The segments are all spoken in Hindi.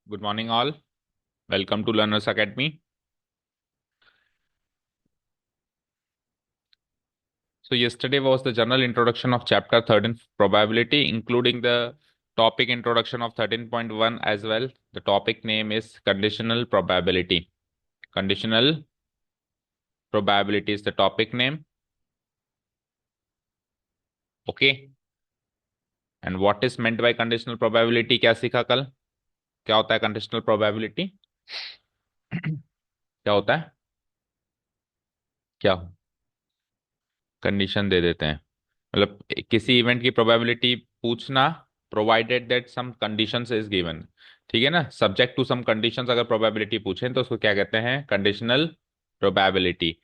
Good morning, all. Welcome to Learners Academy. So, yesterday was the general introduction of chapter 13 probability, including the topic introduction of 13.1 as well. The topic name is conditional probability. Conditional probability is the topic name. Okay. And what is meant by conditional probability? क्या सीखा कल? क्या होता है conditional probability? क्या होता है? क्या कंडीशन दे देते हैं, मतलब किसी इवेंट की प्रोबेबिलिटी पूछना, provided that some conditions is given. ठीक है ना, सब्जेक्ट टू सम कंडीशंस अगर प्रोबेबिलिटी पूछें तो उसको क्या कहते हैं? Conditional probability.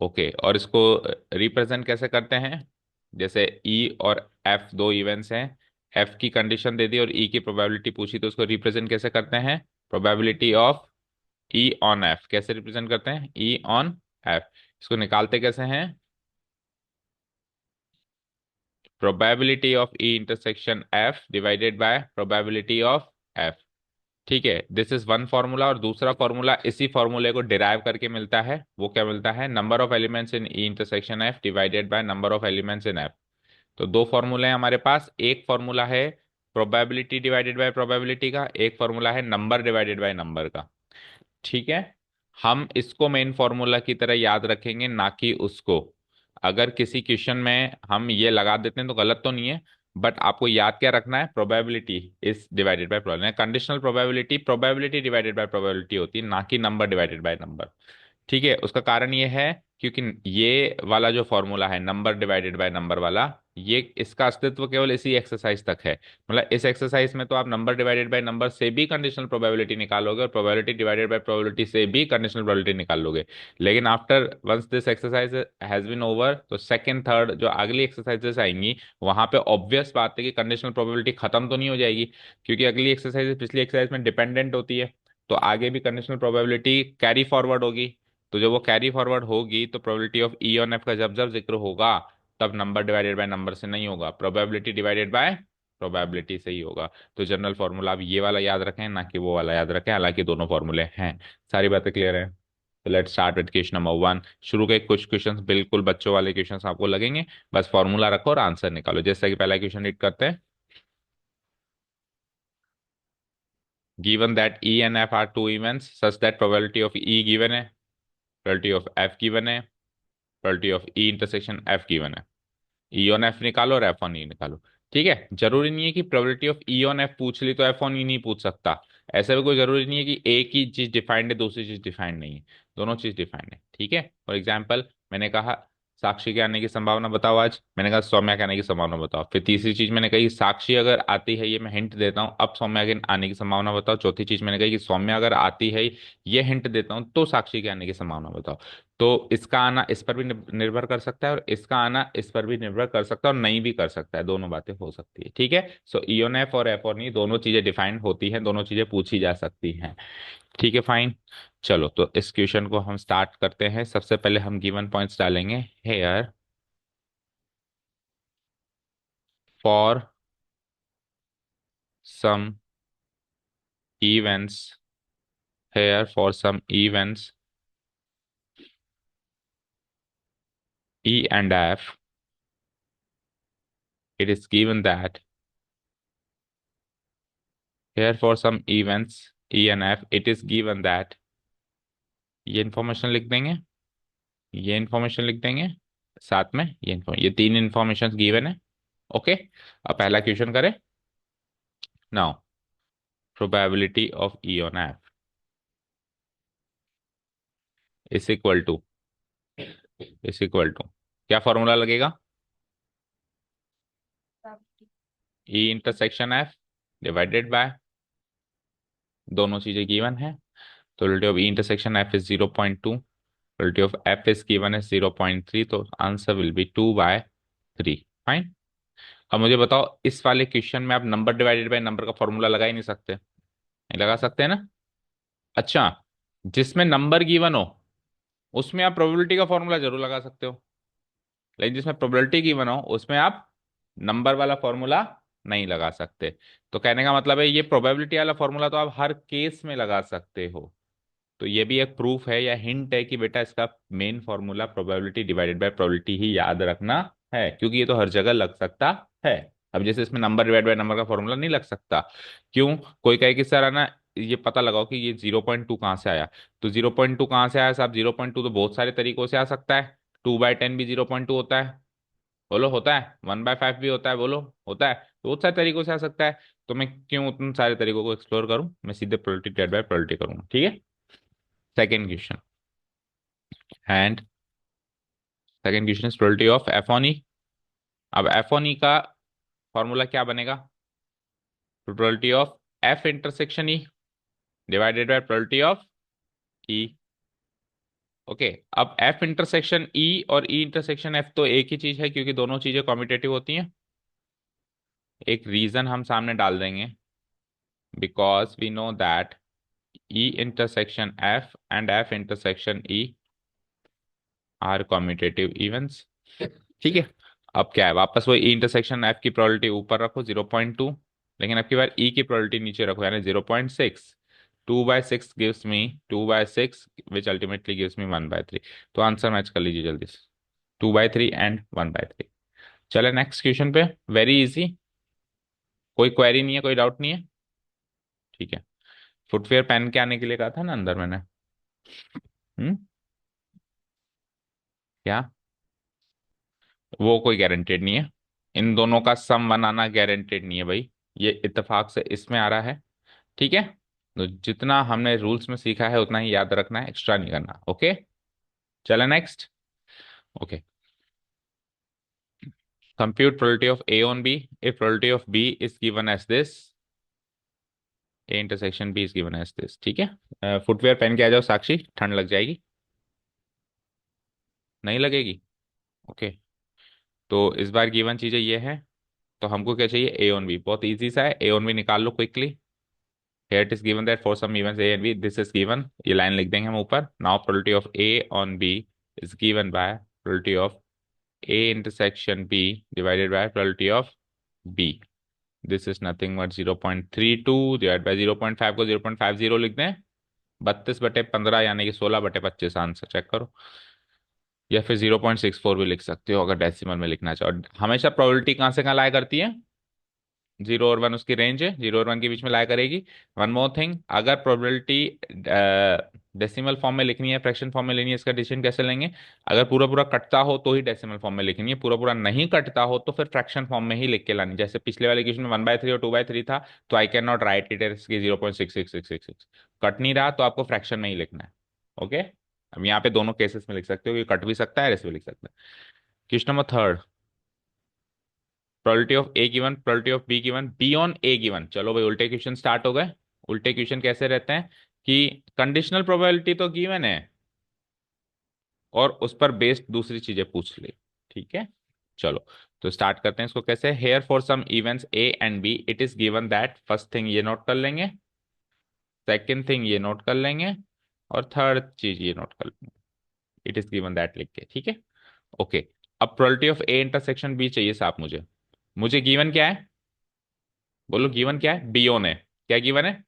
ओके, और इसको रिप्रेजेंट कैसे करते हैं? जैसे ई और एफ दो इवेंट्स हैं, एफ की कंडीशन दे दी और ई की प्रोबेबिलिटी पूछी, तो उसको रिप्रेजेंट कैसे करते हैं? Probability of E on F कैसे रिप्रेजेंट करते हैं? ई ऑन एफ। इसको निकालते कैसे हैं? Probability of E intersection F divided by probability of F. ठीक है, दिस इज वन फॉर्मूला। और दूसरा फॉर्मूला इसी फॉर्मूले को डिराइव करके मिलता है, वो क्या मिलता है? Number of elements in E intersection F divided by number of elements in F. तो दो फॉर्मूले हैं हमारे पास, एक फॉर्मूला है प्रोबेबिलिटी डिवाइडेड बाय प्रोबेबिलिटी का, एक फॉर्मूला है नंबर डिवाइडेड बाय नंबर का। ठीक है, हम इसको मेन फॉर्मूला की तरह याद रखेंगे, ना कि उसको। अगर किसी क्वेश्चन में हम ये लगा देते हैं तो गलत तो नहीं है, बट आपको याद क्या रखना है? Probability is divided by probability. Conditional probability probability divided by probability होती है, ना कि नंबर डिवाइडेड बाय नंबर। ठीक है, उसका कारण ये है क्योंकि ये वाला जो फॉर्मूला है नंबर डिवाइडेड बाय नंबर वाला, ये इसका अस्तित्व केवल इसी एक्सरसाइज तक है। मतलब इस एक्सरसाइज में तो आप नंबर डिवाइडेड बाय नंबर से भी कंडीशनल प्रोबेबिलिटी निकालोगे और प्रोबेबिलिटी डिवाइडेड बाय प्रोबेबिलिटी से भी कंडीशनल प्रोबेबिलिटी निकाल लोगे। लेकिन after once this exercise has been over, तो सेकंड थर्ड जो अगली एक्सरसाइजेस आएंगी, वहां पे ऑब्वियस बात है कि कंडीशनल प्रोबेबिलिटी खत्म तो नहीं हो जाएगी, क्योंकि अगली एक्सरसाइज पिछली एक्सरसाइज में डिपेंडेंट होती है। तो आगे भी कंडीशनल प्रोबेबिलिटी कैरी फॉरवर्ड होगी। तो जब वो कैरी फॉरवर्ड होगी तो probability of E on F का जब जब जिक्र होगा, तब नंबर डिवाइडेड बाय नंबर से नहीं होगा, प्रोबेबिलिटी डिवाइडेड बाय प्रोबेबिलिटी से ही होगा। तो जनरल फॉर्मूला आप ये वाला याद रखें, ना कि वो वाला याद रखें, हालांकि दोनों फॉर्मूले हैं। सारी बातें क्लियर है? तो let's start with question number 1। शुरू के कुछ क्वेश्चंस बिल्कुल बच्चों वाले क्वेश्चंस आपको लगेंगे, बस फॉर्मूला रखो और आंसर निकालो। जैसा कि पहला क्वेश्चन रीड करते हैं। Given that E and F are two events such that probability of E given है, प्रोबेबिलिटी ऑफ एफ गिवन है, probability of E intersection F given है। ई ऑन एफ निकालो और एफ ऑन ई निकालो। ठीक है, जरूरी नहीं है कि probability of E on F पूछ ली तो एफ ऑन ई नहीं पूछ सकता। ऐसा भी कोई जरूरी नहीं है कि एक ही चीज डिफाइंड है दूसरी चीज डिफाइंड नहीं है, दोनों चीज डिफाइंड है। ठीक है, फॉर एग्जाम्पल मैंने कहा साक्षी के आने की संभावना बताओ आज, मैंने कहा सौम्या के आने की संभावना बताओ। फिर तीसरी चीज मैंने कही साक्षी अगर आती है, ये मैं हिंट देता हूँ, अब सौम्या के आने की संभावना बताओ। चौथी चीज मैंने कही कि सौम्या अगर आती है, ये हिंट देता हूँ, तो साक्षी के आने की संभावना बताओ। तो इसका आना इस पर भी निर्भर कर सकता है और इसका आना इस पर भी निर्भर कर सकता है और नहीं भी कर सकता है, दोनों बातें हो सकती है। ठीक है, सो ईओन एफ और एफ और ई दोनों चीजें डिफाइंड होती हैं, दोनों चीजें पूछी जा सकती हैं। ठीक है, फाइन। चलो, तो इस क्वेश्चन को हम स्टार्ट करते हैं। सबसे पहले हम गिवन पॉइंट्स डालेंगे। Here for some events, here for some events E and F, it is given that here for some events E and F, it is given that, ये इंफॉर्मेशन लिख देंगे, ये इंफॉर्मेशन लिख देंगे, साथ में ये तीन इंफॉर्मेशन गिवन है। ओके, अब पहला क्वेश्चन करें। Now probability of E on F is equal to, is equal to, क्या फॉर्मूला लगेगा? E intersection F divided by, दोनों चीजें गिवन है, तो probability of E intersection F is 0.2, probability of F is given है 0.3, तो आंसर विल बी 2/3। फाइन। अब मुझे बताओ, इस वाले क्वेश्चन में आप नंबर डिवाइडेड बाय नंबर का फॉर्मूला लगा ही नहीं सकते? नहीं लगा सकते हैं ना? अच्छा, जिसमें नंबर गिवन हो उसमें आप प्रोबेबिलिटी का फॉर्मूला जरूर लगा सकते हो, लेकिन जिसमें प्रोबेबिलिटी गिवन हो उसमें आप नंबर वाला फॉर्मूला नहीं लगा सकते। तो कहने का मतलब है ये प्रोबेबिलिटी वाला फॉर्मूला तो आप हर केस में लगा सकते हो। तो ये भी एक प्रूफ है या हिंट है कि बेटा इसका main formula probability divided by probability ही याद रखना है, क्योंकि ये तो हर जगह लग सकता है। अब जैसे इसमें नंबर डिवाइड बाय नंबर का फॉर्मूला नहीं लग सकता। क्यों? कोई कहे कि सर है ना, ये पता लगाओ कि ये 0.2 कहाँ से आया। तो 0.2 कहाँ से आया साहब? 0.2 तो बहुत सारे तरीकों से आ सकता है। 2/10 भी 0.2 होता है। बोलो होता है। 1/5 भी होता है। बोलो होता है। तो बहुत सारे तरीकों से आ सकता है। तो मैं क्यों उन सारे तरीकों को एक्सप्लोर करूं? मैं सीधे प्रोबेबिलिटी डिवाइड बाय प्रोबेबिलिटी करूंगा। ठीक है। Second question. And second question is probability of F on E. अब एफ ऑन ई का फॉर्मूला क्या बनेगा? Probability of F intersection E divided by probability of E. Okay. अब एफ इंटरसेक्शन ई और ई इंटरसेक्शन एफ तो एक ही चीज है, क्योंकि दोनों चीजें कॉम्यूटेटिव होती हैं। एक रीजन हम सामने डाल देंगे, because we know that E intersection F and F intersection E are commutative events. ठीक है। अब क्या है, वापस वो ई इंटरसेक्शन एफ की प्रोबेबिलिटी ऊपर रखो 0.2, लेकिन अब की बार ई की प्रोबेबिलिटी नीचे रखो, यानी 0.6। 2/6 गिव्स मी 2/6, विच अल्टीमेटली गिव्स मी 1/3। तो आंसर मैच कर लीजिए जल्दी से। 2/3 एंड 1/3। चले नेक्स्ट क्वेश्चन पे। Very easy. कोई क्वेरी नहीं है, कोई डाउट नहीं है? ठीक है। फुटवेयर पहन के आने के लिए कहा था ना अंदर मैंने। हम्म। क्या? वो कोई गारंटेड नहीं है। इन दोनों का सम बनाना गारंटेड नहीं है भाई। ये इत्तेफाक से इसमें आ रहा है। ठीक है। तो जितना हमने रूल्स में सीखा है उतना ही याद रखना है, एक्स्ट्रा नहीं करना। ओके। चले next. Okay. Compute probability of A on B if probability of B is given as this. A intersection B is given as this. ठीक है। फुटवेयर पहन के आ जाओ साक्षी, ठंड लग जाएगी। नहीं लगेगी? ओके। तो इस बार गिवन चीजें ये है। तो हमको क्या चाहिए? ए ऑन बी। बहुत इजी सा है, ए ऑन बी निकाल लो quickly. Here it is given that for some events A and B, this is given, ये लाइन लिख देंगे हम ऊपर। Now probability of A on B is given by probability of A intersection B divided by probability of B. This is nothing but 0.32 divided by 0.5 को 0.50 लिख दें। 32/15 यानी कि 16/25 आंसर चेक करो। या फिर 0.64 भी लिख सकते हो अगर डेसिमल में लिखना चाहो। और हमेशा प्रोबेबिलिटी कहाँ से कहाँ लाया करती है? 0 और 1 उसकी रेंज है, 0 और 1 के बीच में लाया करेगी। वन मोर थिंग, अगर प्रोबेबिलिटी डेसिमल फॉर्म में लिखनी है, फ्रैक्शन फॉर्म में लेनी है, इसका डिसीजन कैसे लेंगे? अगर पूरा पूरा कटता हो तो ही डेसिमल फॉर्म में लिखनी है, पूरा पूरा नहीं कटता हो तो फिर फ्रैक्शन फॉर्म में ही लिख के लानी। जैसे पिछले वाले क्वेश्चन में 1/3 और 2/3 था, तो I can not write it as 0.66666। Cut नहीं रहा तो आपको फ्रैक्शन में ही लिखना है। ओके। अब यहाँ पे दोनों केसेस में लिख सकते हो, ये कट भी सकता है, ऐसे भी लिख सकते हैं। Question number third. Probability of A given, probability of be given, B on A given. चलो भाई उल्टे क्वेश्चन स्टार्ट हो गए। उल्टे क्वेश्चन कैसे रहते हैं कि कंडीशनल प्रोबेबिलिटी तो गिवन है और उस पर बेस्ड दूसरी चीजें पूछ ली। ठीक है। चलो तो स्टार्ट करते हैं इसको कैसे। Here for some events A and B it is given that, first thing ये नोट कर लेंगे, सेकंड थिंग ये नोट कर लेंगे, और थर्ड चीज ये नोट कर लेंगे। इट इज गिवन दैट लिख के। ठीक है। ओके। अब probability of A intersection B चाहिए साहब मुझे। मुझे गिवन क्या है? बोलो गिवन क्या है? बियोन है। क्या गिवन है?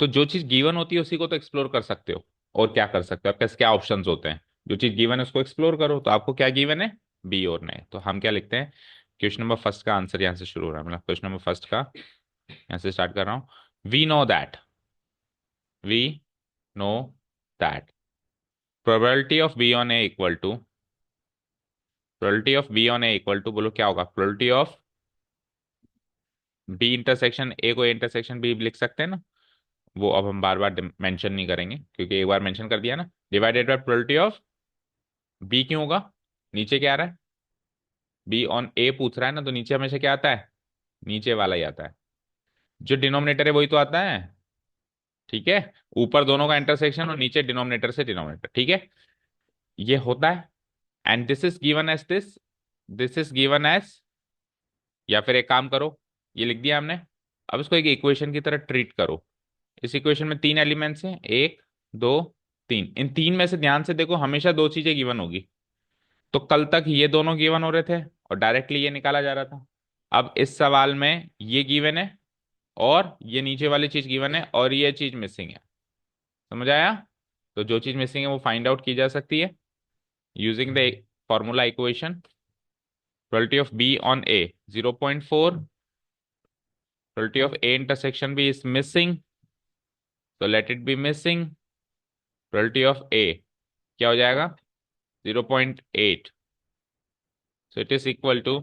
तो जो चीज गिवन होती है उसी को तो एक्सप्लोर कर सकते हो। और क्या कर सकते हो? आपके पास क्या ऑप्शंस होते हैं? जो चीज गिवन है उसको एक्सप्लोर करो। तो आपको क्या गिवन है? बी और नहीं। तो हम क्या लिखते हैं? क्वेश्चन नंबर फर्स्ट का आंसर यहाँ से शुरू हो रहा है, मतलब क्वेश्चन नंबर फर्स्ट का यहाँ से स्टार्ट कर रहा हूँ। We know that, we know that probability of B on A equal to, probability of B on A equal to, बोलो क्या होगा? Probability of B intersection A को इंटरसेक्शन बी लिख सकते हैं ना। वो अब हम बार बार मेंशन नहीं करेंगे, क्योंकि एक बार मेंशन कर दिया ना। Divided by probability of B क्यों होगा? नीचे क्या आ रहा है? बी ऑन ए पूछ रहा है ना, तो नीचे हमेशा क्या आता है? नीचे वाला ही आता है। जो डिनोमिनेटर है वही तो आता है। ठीक है। ऊपर दोनों का इंटरसेक्शन और नीचे डिनोमिनेटर से डिनोमिनेटर। ठीक है। ये होता है। And this is given as this, this is given as, या फिर एक काम करो, ये लिख दिया हमने। अब इसको एक इक्वेशन की तरह ट्रीट करो। इस इक्वेशन में तीन एलिमेंट्स हैं, एक, दो, तीन। इन तीन में से ध्यान से देखो, हमेशा दो चीजें गिवन होगी। तो कल तक ये दोनों गिवन हो रहे थे और डायरेक्टली ये निकाला जा रहा था। अब इस सवाल में ये गिवन है और ये नीचे वाली चीज गिवन है और ये चीज मिसिंग है। समझ आया? तो जो चीज मिसिंग है वो फाइंड आउट की जा सकती है using the formula equation. Probability of B on A 0.4, probability of A intersection B is missing, तो let it be missing. Probability of A क्या हो जाएगा? 0.8। So it is equal to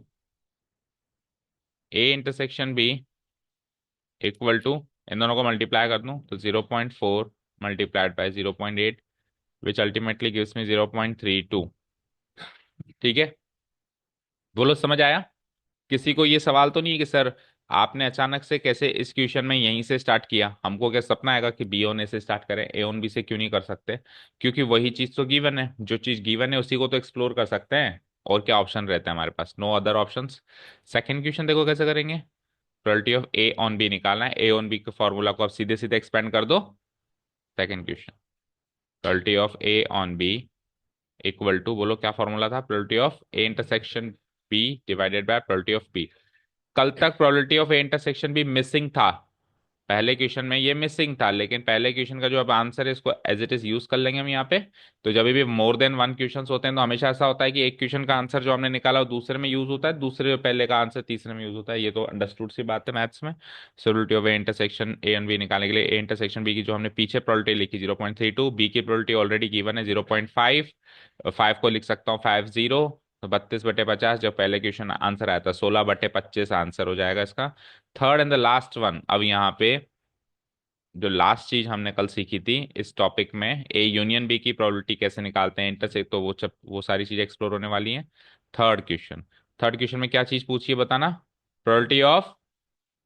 A intersection B equal to, इन दोनों को मल्टीप्लाई कर दूं तो 0.4 multiplied by 0.8 which ultimately gives me 0.32। ठीक है, बोलो समझ आया? किसी को ये सवाल तो नहीं है कि सर आपने अचानक से कैसे इस क्वेश्चन में यहीं से स्टार्ट किया, हमको क्या सपना आएगा कि बी ऑन ए से स्टार्ट करें, ए ऑन बी से क्यों नहीं कर सकते? क्योंकि वही चीज तो गिवन है, जो चीज गिवन है उसी को तो एक्सप्लोर कर सकते हैं। और क्या ऑप्शन रहता है हमारे पास? No other options. Second question देखो कैसे करेंगे। Probability of A on B निकालना है, ए ऑन बी के फॉर्मूला को आप सीधे सीधे एक्सपेंड कर दो। Second question, probability of A on B equal to, बोलो क्या फॉर्मूला था? Probability of A intersection B divided by probability of B. कल तक प्रोबेबिलिटी ऑफ ए इंटरसेक्शन भी मिसिंग था, पहले क्वेश्चन में ये मिसिंग था, लेकिन पहले क्वेश्चन का जो अब आंसर है इसको एज इट इज यूज कर लेंगे हम यहाँ पे। तो जब भी मोर देन वन क्वेश्चन होते हैं तो हमेशा ऐसा होता है कि एक क्वेश्चन का आंसर जो हमने निकाला वो दूसरे में यूज होता है, दूसरे पहले का आंसर तीसरे में यूज होता है। ये तो अंडरस्टूड सी बात है मैथ्स में। Probability of A intersection A and B निकालने के लिए ए इंटरसेक्शन बी की जो हमने पीछे प्रोबेबिलिटी लिखी 0.32, बी की प्रोबेबिलिटी ऑलरेडी गिवन है 0.5, 5 को लिख सकता हूँ 50, तो 32/50, जो पहले क्वेश्चन आंसर आया था 16/25 आंसर हो जाएगा इसका। Third and the last one, अब यहाँ पे जो लास्ट चीज हमने कल सीखी थी इस टॉपिक में, ए यूनियन बी की प्रोबेबिलिटी कैसे निकालते हैं इंटरसेक्ट, तो वो सारी चीज एक्सप्लोर होने वाली हैं। थर्ड क्वेश्चन, थर्ड क्वेश्चन में क्या चीज पूछी है बताना? Probability of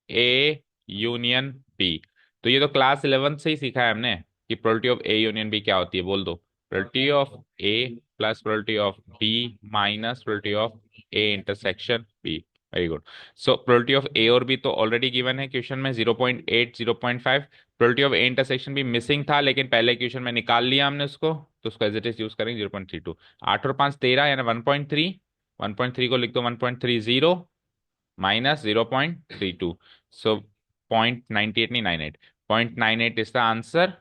A union B. तो ये तो क्लास 11 से ही सीखा है हमने कि probability of A union B क्या होती है, बोल दो। Probability of A plus probability of B minus probability of A intersection B. Very good. So probability of A और बी तो ऑलरेडी गिवन है क्वेश्चन में 0.8, 0.5। प्रोबेबिलिटी ऑफ ए इंटरसेक्शन भी मिसिंग था, लेकिन पहले क्वेश्चन में निकाल लिया हमने उसको, तो उसको एज इट इज यूज करेंगे 0.32। 8 और 5 13 यानी 1.3, 1.3 को लिख दो 1.30 माइनस 0.32। सो 0.98 नहीं 98, 0.98 इज द आंसर।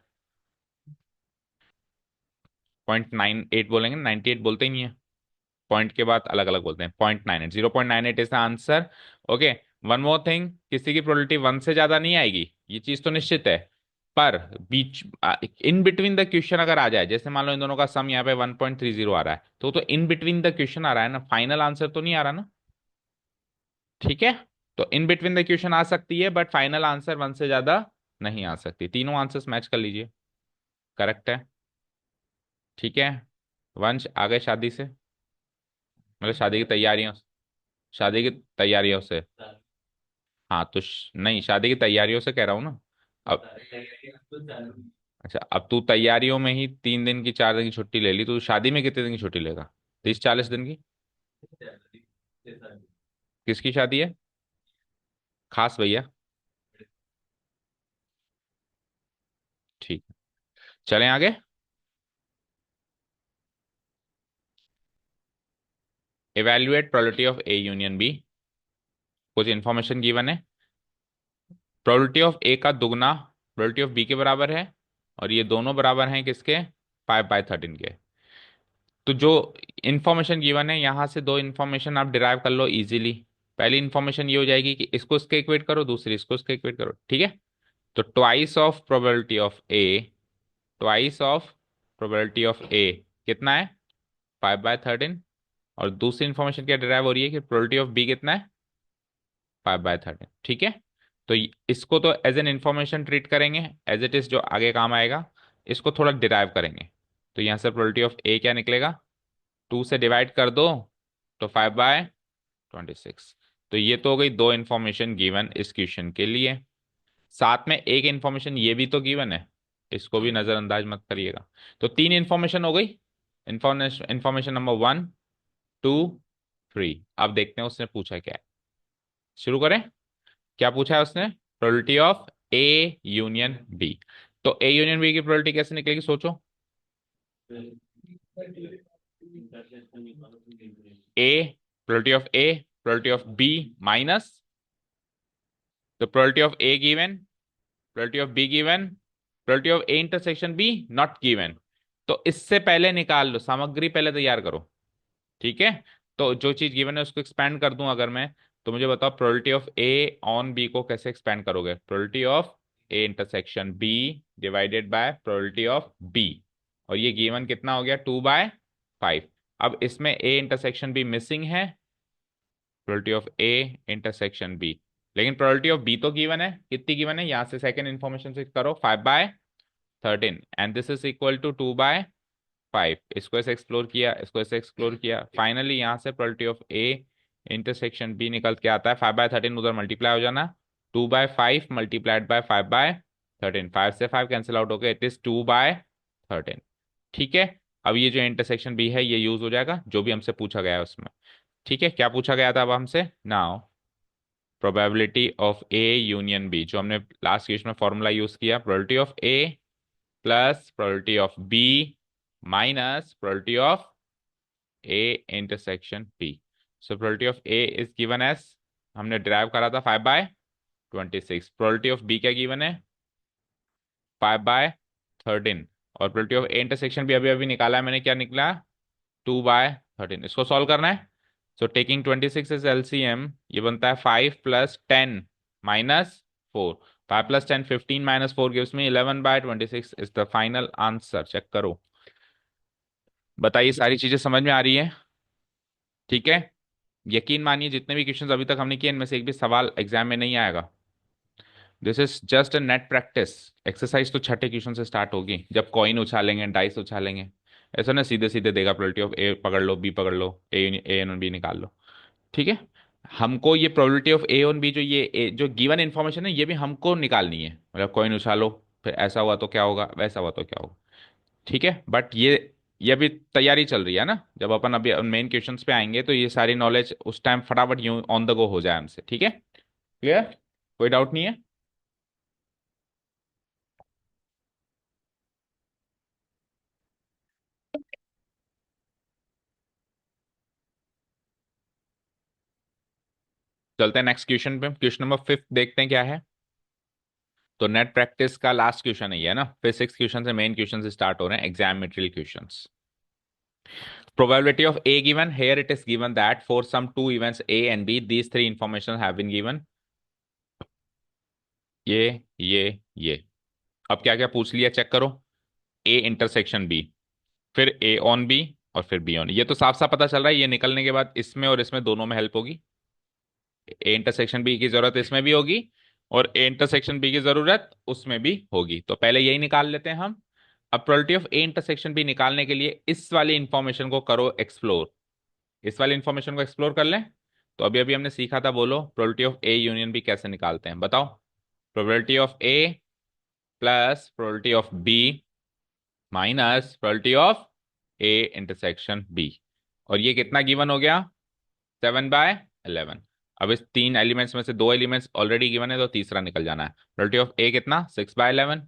0.98 बोलेंगे, 98 बोलते ही नहीं है, पॉइंट के बाद अलग अलग बोलते हैं। 0.98, 0.98 is the answer. Okay, one more thing, किसी की प्रोबेबिलिटी 1 से ज्यादा नहीं आएगी, ये चीज तो निश्चित है। पर बीच इन बिटवीन द क्वेश्चन अगर आ जाए, जैसे मान लो इन दोनों का सम यहाँ पे 1.30 आ रहा है, तो इन बिटवीन द क्वेश्चन आ रहा है ना, फाइनल आंसर तो नहीं आ रहा ना। ठीक है, तो इन बिटवीन द क्वेश्चन आ सकती है बट फाइनल आंसर 1 से ज्यादा नहीं आ सकती। तीनों आंसर्स मैच कर लीजिए, करेक्ट है। ठीक है, वंश आ गए शादी से, मतलब शादी की तैयारियों, शादी की तैयारियों से। हाँ तो नहीं, शादी की तैयारियों से कह रहा हूँ ना। अब अच्छा, अब तू तैयारियों में ही 3 दिन की 4 दिन की छुट्टी ले ली, तो शादी में कितने दिन की छुट्टी लेगा? 30-40 दिन की? किसकी शादी है? खास भैया? ठीक, चलें आगे। Evaluate probability of A union B. कुछ इंफॉर्मेशन गिवन है, प्रोबेबिलिटी ऑफ ए का दुगना प्रोबेबिलिटी ऑफ बी के बराबर है, और ये दोनों बराबर हैं किसके? 5/13 के। तो जो इंफॉर्मेशन गिवन है यहाँ से दो इंफॉर्मेशन आप डिराइव कर लो इजीली। पहली इंफॉर्मेशन ये हो जाएगी कि इसको इसके इक्वेट करो, दूसरी इसको इसके इक्वेट करो। ठीक है, तो twice of probability of A, twice of probability of A कितना है? 5/13। और दूसरी इंफॉर्मेशन क्या डिराइव हो रही है कि प्रोबेबिलिटी ऑफ बी कितना है? 5/13। ठीक है, तो इसको तो एज एन इंफॉर्मेशन ट्रीट करेंगे, एज इट इज जो आगे काम आएगा। इसको थोड़ा डिराइव करेंगे, तो यहाँ से प्रोबेबिलिटी ऑफ ए क्या निकलेगा? 2 से डिवाइड कर दो तो 5/26। तो ये तो हो गई दो इंफॉर्मेशन गिवन इस क्वेश्चन के लिए। साथ में एक इंफॉर्मेशन ये भी तो गिवन है, इसको भी नजरअंदाज मत करिएगा। तो 3 इंफॉर्मेशन हो गई। Information information number 1, 2, 3। अब देखते हैं उसने पूछा क्या है। शुरू करें। क्या पूछा है उसने? Probability of A union B. तो ए यूनियन बी की प्रोबेबिलिटी कैसे निकलेगी सोचो। A, probability of A probability of B minus the probability of A given, probability of B given, probability of A intersection B not given। तो इससे पहले निकाल लो, सामग्री पहले तैयार करो, ठीक है। तो जो चीज गिवन है उसको एक्सपैंड कर दूं अगर मैं, तो मुझे बताओ probability of A on B को कैसे एक्सपैंड करोगे। Probability of A intersection B divided by probability of B, और ये गिवन कितना हो गया 2/5। अब इसमें ए इंटरसेक्शन बी मिसिंग है, probability of A intersection B, लेकिन प्रोबेबिलिटी ऑफ बी तो गिवन है, कितनी गिवन है यहां से सेकंड इन्फॉर्मेशन से करो 5/13, and this is equal to 2/5। इसको ऐसे एक्सप्लोर किया, इसको ऐसे एक्सप्लोर किया, फाइनली यहाँ से probability of A intersection B निकल के आता है 5/13, उधर मल्टीप्लाई हो जाना, 2/5 मल्टीप्लाइड बाय 5/13, 5 से 5 कैंसिल आउट हो गए, इट इज 2/13। ठीक है, अब ये जो इंटरसेक्शन बी है ये यूज हो जाएगा जो भी हमसे पूछा गया है उसमें। ठीक है, क्या पूछा गया था अब हमसे, now probability of A union B, जो हमने लास्ट केस में फॉर्मूला यूज किया, probability of A plus probability of B minus probability of A intersection B. So probability of A is given as, हमने डिराइव करा था 5/26। प्रोबेबिलिटी ऑफ बी क्या गिवन है 5/13, और प्रोबेबिलिटी ऑफ ए इंटरसेक्शन भी अभी अभी निकाला है मैंने, क्या निकला 2/13। इसको सॉल्व करना है। सो टेकिंग 26 इज एलसीएम, ये बनता है 5 + 10 -4, 5 + 10 15 -4 gives me 11/26 is the final answer. Check करो, बताइए सारी चीजें समझ में आ रही है। ठीक है, यकीन मानिए जितने भी क्वेश्चंस अभी तक हमने किए इनमें से एक भी सवाल एग्जाम में नहीं आएगा। This is just a net practice exercise. तो छठे क्वेश्चन से स्टार्ट होगी, जब कॉइन उछालेंगे, डाइस उछालेंगे, ऐसा ना सीधे सीधे देगा प्रोबेबिलिटी ऑफ ए पकड़ लो, बी पकड़ लो, ए एन बी निकाल लो। ठीक है, हमको ये probability of A on B, जो ये जो गिवन इन्फॉर्मेशन है ये भी हमको निकालनी है, मतलब कॉइन उछालो, फिर ऐसा हुआ तो क्या होगा, वैसा हुआ तो क्या होगा। ठीक है, बट ये अभी तैयारी चल रही है ना, जब अपन अभी मेन क्वेश्चंस पे आएंगे तो ये सारी नॉलेज उस टाइम फटाफट यूं ऑन द गो हो जाए हमसे। ठीक है, क्लियर, कोई डाउट नहीं है। चलते हैं नेक्स्ट क्वेश्चन पे, क्वेश्चन नंबर 5 देखते हैं क्या है। तो नेट प्रैक्टिस का लास्ट क्वेश्चन है ये ना, फिर 6 क्वेश्चन से मेन क्वेश्चन स्टार्ट हो रहे हैं, exam material questions. Probability of A given, here it is given that for some two events A and B, these three information have been given, ये अब क्या क्या पूछ लिया चेक करो। A इंटरसेक्शन B, फिर A ऑन B, और फिर B ऑन, ये तो साफ साफ पता चल रहा है, ये निकलने के बाद इसमें और इसमें दोनों में हेल्प होगी। A इंटरसेक्शन B की जरूरत इसमें भी होगी, और A इंटरसेक्शन B की जरूरत उसमें भी होगी, तो पहले यही निकाल लेते हैं हम। अब probability of A intersection B निकालने के लिए इस वाली इंफॉर्मेशन को करो एक्सप्लोर, इस वाली इंफॉर्मेशन को एक्सप्लोर कर लें। तो अभी अभी हमने सीखा था, बोलो probability of A union B कैसे निकालते हैं, बताओ। Probability of A plus probability of B minus probability of A intersection B, और ये कितना गिवन हो गया 7/11। अब इस तीन एलिमेंट्स में से दो एलिमेंट्स ऑलरेडी गिवन है, तो तीसरा निकल जाना है। प्रोबेबिलिटी ऑफ ए कितना 6/11,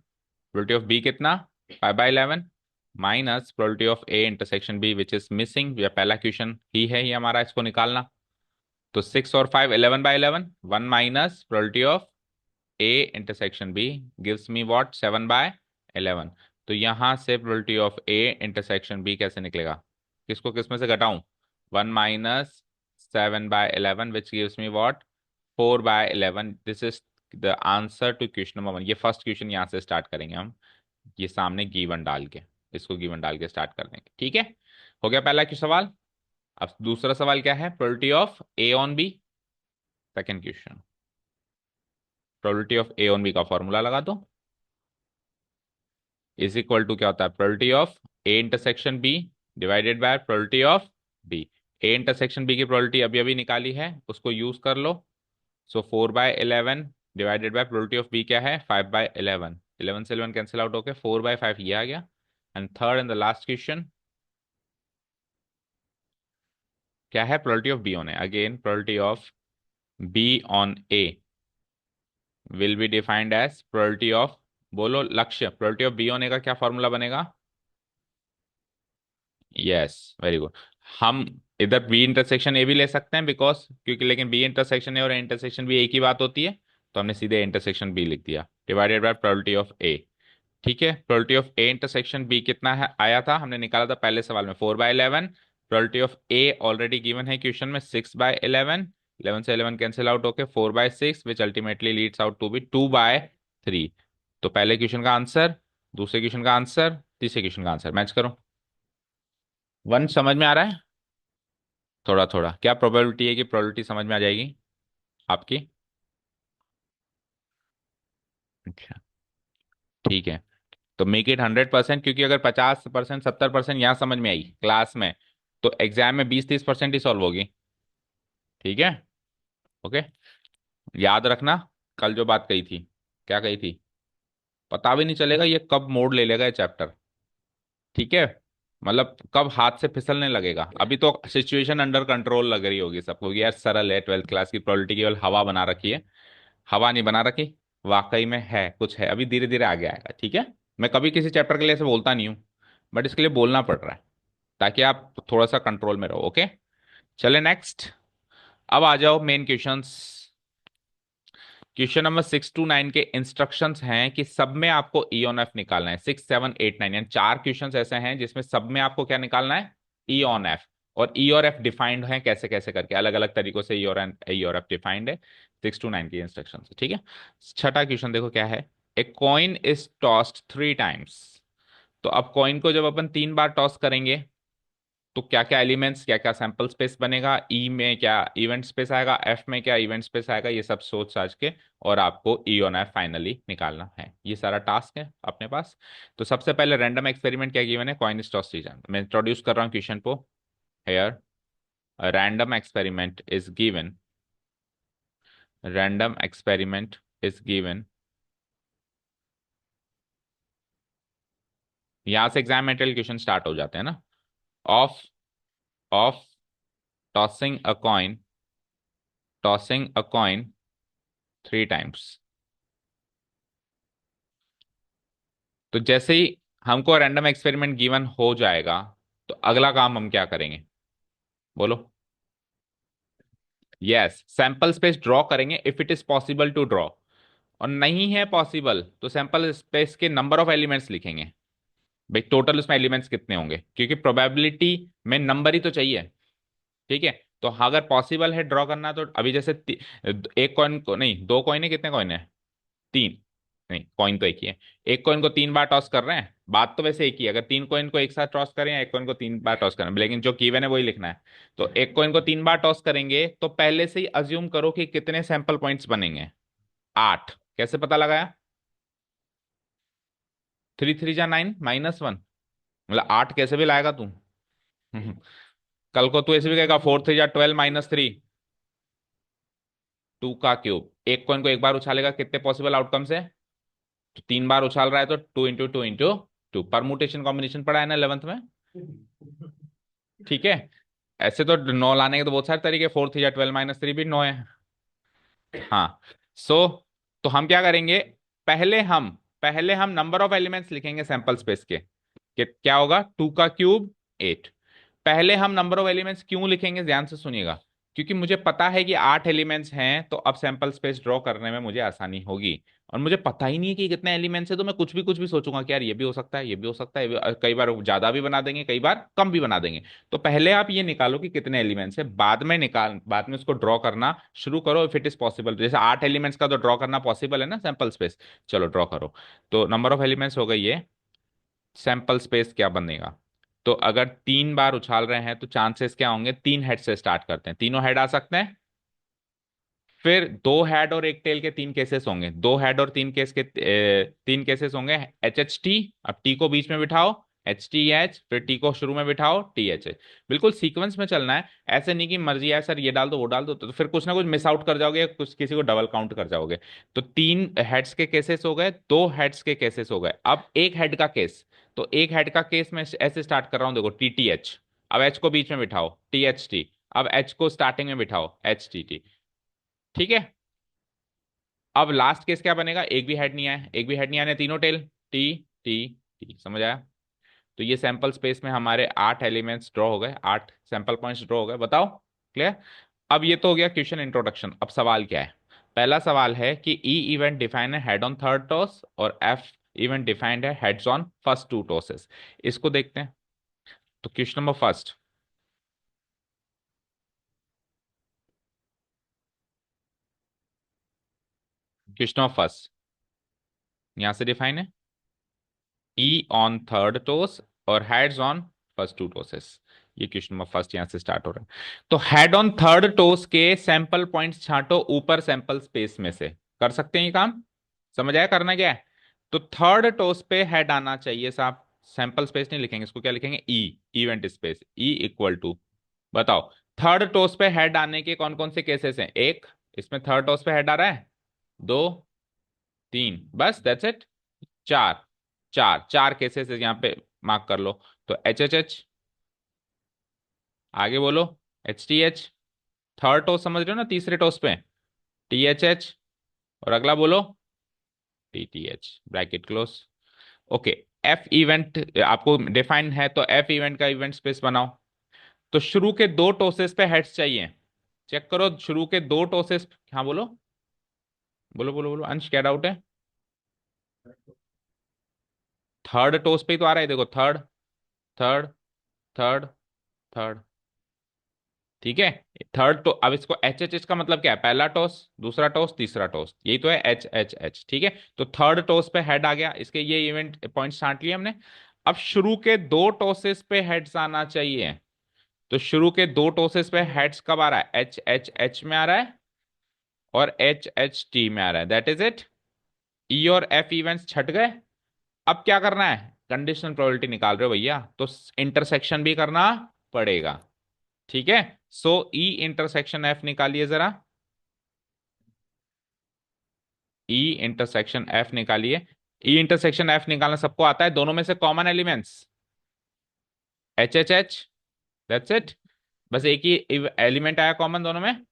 प्रोबेबिलिटी ऑफ बी कितना 5/11, minus probability of A intersection B which is missing, या पहला क्वेश्चन ही है ये हमारा, इसको निकालना। तो 6 और 5 11/11, 1 minus probability of A intersection B gives me what 7/11। तो यहां से probability of A intersection B कैसे निकलेगा, किसको किस में से घटाऊं, 1 minus 7/11 which gives me what 4/11। This is the answer to question number 1। ये फर्स्ट क्वेश्चन यहाँ से स्टार्ट करेंगे हम, ये सामने गिवन डाल के, इसको गिवन डाल के स्टार्ट कर देंगे। ठीक है, हो गया पहला क्यों सवाल। अब दूसरा सवाल क्या है, probability of A on B, second question. Probability of A on B का फॉर्मूला लगा दो, इज इक्वल टू क्या होता है, probability of A intersection B divided by probability of B. A intersection B की प्रोबेबिलिटी अभी अभी निकाली है, उसको यूज कर लो। So 4/11 divided by probability of B क्या है 5/11, 11 से 11 कैंसिल आउट होकर 4/5 ये आ गया। And third and the last question क्या है, probability of B on A, again probability of B on A will be defined as probability of, बोलो Lakshya, probability of B on A का क्या फॉर्मूला बनेगा, यस वेरी गुड, हम इधर बी इंटरसेक्शन ए भी ले सकते हैं बिकॉज, क्योंकि लेकिन बी इंटरसेक्शन ए और ए इंटरसेक्शन बी एक ही बात होती है, तो हमने सीधे इंटरसेक्शन बी लिख दिया, divided by probability of A. ठीक है, probability of A intersection B कितना है आया था, हमने निकाला था पहले सवाल में 4/11। Probability of A already given है क्वेश्चन में 6/11। 11 से 11 कैंसिल आउट होके 4/6, which ultimately leads out to be 2/3। तो पहले क्वेश्चन का आंसर, दूसरे क्वेश्चन का आंसर, तीसरे क्वेश्चन का आंसर मैच करो। वन समझ में आ रहा है? थोड़ा थोड़ा क्या प्रोबेबिलिटी है कि प्रोबेबिलिटी समझ में आ जाएगी आपकी? अच्छा, ठीक है। तो मेक इट 100%, क्योंकि अगर 50%, 70% यहाँ समझ में आई क्लास में, तो एग्जाम में 20-30% ही सॉल्व होगी। ठीक है, ओके। याद रखना, कल जो बात कही थी, क्या कही थी, पता भी नहीं चलेगा ये कब मोड़ ले लेगा ये चैप्टर। ठीक है, मतलब कब हाथ से फिसलने लगेगा। अभी तो सिचुएशन अंडर कंट्रोल लग रही होगी सबको कि यार सरल है, 12th क्लास की प्रोबेबिलिटी केवल हवा बना रखी है। हवा नहीं बना रखी, वाकई में है कुछ है, अभी धीरे धीरे आगे आएगा। ठीक है, मैं कभी किसी चैप्टर के लिए ऐसे बोलता नहीं हूँ, बट इसके लिए बोलना पड़ रहा है ताकि आप थोड़ा सा कंट्रोल में रहो। ओके, चले नेक्स्ट। अब आ जाओ main questions. Question number 6 to 9 के इंस्ट्रक्शंस हैं कि सब में आपको ई ऑन एफ निकालना है। 6, 7, 8, 9 यानी चार क्वेश्चंस ऐसे हैं जिसमें सब में आपको क्या निकालना है, ई ऑन एफ। और ई और एफ डिफाइंड है कैसे कैसे करके, अलग अलग तरीकों से ई और एफ डिफाइंड है। 6 to 9 की इंस्ट्रक्शन, ठीक है। छठा क्वेश्चन देखो क्या है। A coin is tossed 3 times. तो अब कॉइन को जब अपन 3 बार टॉस करेंगे, तो क्या क्या एलिमेंट्स, क्या क्या सैंपल स्पेस बनेगा, ई में क्या इवेंट स्पेस आएगा, एफ में क्या इवेंट स्पेस आएगा, ये सब सोच साच के और आपको ई ऑन एफ फाइनली निकालना है। ये सारा टास्क है अपने पास। तो सबसे पहले रैंडम एक्सपेरिमेंट क्या गिवन है, कॉइन टॉस रीजन। मैं इंट्रोड्यूस कर रहा हूँ क्वेश्चन को। Here random experiment is given, random experiment is given. यहां से एग्जाम मेटेरियल क्वेश्चन स्टार्ट हो जाते हैं ना। Of of tossing a coin, tossing a coin 3 times. तो जैसे ही हमको रैंडम एक्सपेरिमेंट गिवन हो जाएगा, तो अगला काम हम क्या करेंगे, बोलो? यस, सैंपल स्पेस ड्रॉ करेंगे if it is possible to draw. और नहीं है पॉसिबल तो सैंपल स्पेस के नंबर ऑफ एलिमेंट्स लिखेंगे। भाई टोटल उसमें एलिमेंट्स कितने होंगे, क्योंकि प्रोबेबिलिटी में नंबर ही तो चाहिए। ठीक है, तो अगर पॉसिबल है ड्रॉ करना, तो अभी जैसे एक कॉइन को नहीं, 2 कॉइन है, कितने कॉइन है, 3। नहीं, कॉइन तो एक ही है। एक कॉइन को 3 बार टॉस कर रहे हैं, बात तो वैसे एक ही है। अगर 3 कॉइन को एक साथ टॉस करें या एक कॉइन को 3 बार टॉस करें, लेकिन जो गिवन है वही लिखना है। तो एक कॉइन को 3 बार टॉस करेंगे तो पहले से ही अज्यूम करो कि कितने सैंपल पॉइंट्स बनेंगे, 8। कैसे पता लगाया? 3 3 जा 9 -1, मतलब 8 कैसे भी लाएगा तू। कल को तू ऐसे भी कहेगा 4 3 जा 12 -3, 2 का क्यूब। एक कॉइन को एक बार उछालेगा, कितने पॉसिबल आउटकम्स है, तो 3 बार उछाल रहा है तो 2 × 2 × 2 परमुटेशन कॉम्बिनेशन पढ़ा है ना 11th में। ठीक है, ऐसे तो 9 लाने के तो बहुत सारे तरीके, 4 3 जा 12 -3 भी 9 है। हाँ, सो तो हम क्या करेंगे, पहले हम नंबर ऑफ एलिमेंट्स लिखेंगे सैंपल स्पेस के, कि क्या होगा, 2 का क्यूब 8। पहले हम नंबर ऑफ एलिमेंट्स क्यों लिखेंगे, ध्यान से सुनिएगा। क्योंकि मुझे पता है कि 8 एलिमेंट्स हैं, तो अब सैंपल स्पेस ड्रॉ करने में मुझे आसानी होगी। और मुझे पता ही नहीं है कि कितने एलिमेंट्स है, तो मैं कुछ भी सोचूंगा कि यार ये भी हो सकता है, ये भी हो सकता है, कई बार ज्यादा भी बना देंगे, कई बार कम भी बना देंगे। तो पहले आप ये निकालो कि कितने एलिमेंट्स है, बाद में उसको ड्रॉ करना शुरू करो इफ इट इज पॉसिबल। जैसे 8 एलिमेंट्स का तो ड्रॉ करना पॉसिबल है ना सैंपल स्पेस। चलो ड्रॉ करो। तो नंबर ऑफ एलिमेंट्स हो गई ये, सैंपल स्पेस क्या बनेगा। तो अगर 3 बार उछाल रहे हैं तो चांसेस क्या होंगे, 3 हेड से स्टार्ट करते हैं, तीनों हेड आ सकते हैं। फिर 2 हेड और एक टेल के 3 केसेस होंगे, 2 हेड और 3 केस के 3 केसेस होंगे। HHT, अब टी को बीच में बिठाओ, HTH, फिर टी को शुरू में बिठाओ, TH। बिल्कुल सीक्वेंस में चलना है, ऐसे नहीं कि मर्जी है सर ये डाल दो वो डाल दो, तो फिर कुछ ना कुछ मिस आउट कर जाओगे, कुछ किसी को डबल काउंट कर जाओगे। तो 3 हेड्स के केसेस हो गए, 2 हेड्स के केसेस हो गए। अब एक हेड का केस, तो एक हेड का केस मैं ऐसे स्टार्ट कर रहा हूं, देखो TTH। अब H को बीच में बिठाओ, THT। अब H को स्टार्टिंग में बिठाओ, HTT। ठीक है, अब लास्ट केस क्या बनेगा, एक भी हेड नहीं आया, एक भी हेड नहीं आने, तीनों टेल, टी टी टी, समझ आया? तो ये सैंपल स्पेस में हमारे 8 एलिमेंट्स ड्रॉ हो गए, 8 सैंपल पॉइंट्स ड्रॉ हो गए। बताओ, क्लियर? अब ये तो हो गया क्वेश्चन इंट्रोडक्शन। अब सवाल क्या है? पहला सवाल है कि ई इवेंट डिफाइन है हेड ऑन थर्ड टॉस और एफ इवेंट डिफाइंड है heads on first two tosses. इसको देखते हैं। तो question number first, question number first यहां से डिफाइन है ई ऑन थर्ड टोस और हेड्स ऑन फर्स्ट टू टोसेस। ये क्वेश्चन नंबर फर्स्ट यहां से स्टार्ट हो रहा है। तो हेड ऑन थर्ड टोस के सैंपल पॉइंट्स छांटो ऊपर सैंपल स्पेस में से। कर सकते हैं ये काम? समझ आया करना क्या है? तो थर्ड टोस पे हेड आना चाहिए साहब। सैंपल स्पेस नहीं लिखेंगे, इसको क्या लिखेंगे? E, event space, E equal to, बताओ, थर्ड टोस पे हेड आने के कौन कौन से केसेस हैं? एक, इसमें थर्ड टोस पे हेड आ रहा है, दो, तीन, बस दैट्स इट। चार, चार चार केसेस यहाँ पे मार्क कर लो। तो एच एच एच, आगे बोलो, H T H, third toss समझ रहे हो ना, तीसरे टोस पे टी एच एच, और अगला बोलो T T H, bracket close. Okay, F event आपको डिफाइन है तो एफ इवेंट का इवेंट स्पेस बनाओ। तो शुरू के दो टोसेस पे हेड्स चाहिए। चेक करो शुरू के दो टोसेस। हाँ बोलो, बोलो बोलो बोलो अंश, क्या डाउट है? थर्ड टोस पे ही तो आ रहा है, देखो, थर्ड, थर्ड, थर्ड, थर्ड, ठीक है। थर्ड तो अब इसको एच एच एच का मतलब क्या है? पहला टॉस, दूसरा टॉस, तीसरा टॉस, यही तो है एच एच एच, ठीक है। तो थर्ड टॉस पे हेड आ गया, इसके ये इवेंट पॉइंट छांट लिए हमने। अब शुरू के दो टॉसेस पे हेड्स आना चाहिए। तो शुरू के दो टॉसेस पे हेड्स कब आ रहा है? एच एच एच में आ रहा है और एच एच टी में आ रहा है, दैट इज इट। ई और एफ इवेंट्स छट गए। अब क्या करना है? कंडीशनल प्रोबेबिलिटी निकाल रहे हो भैया, तो इंटरसेक्शन भी करना पड़ेगा, ठीक है। सो ई इंटरसेक्शन एफ निकालिए जरा, ई इंटरसेक्शन एफ निकालिए। ई इंटरसेक्शन एफ निकालना सबको आता है, दोनों में से common elements H H H, that's it. बस एक ही एलिमेंट आया कॉमन दोनों में,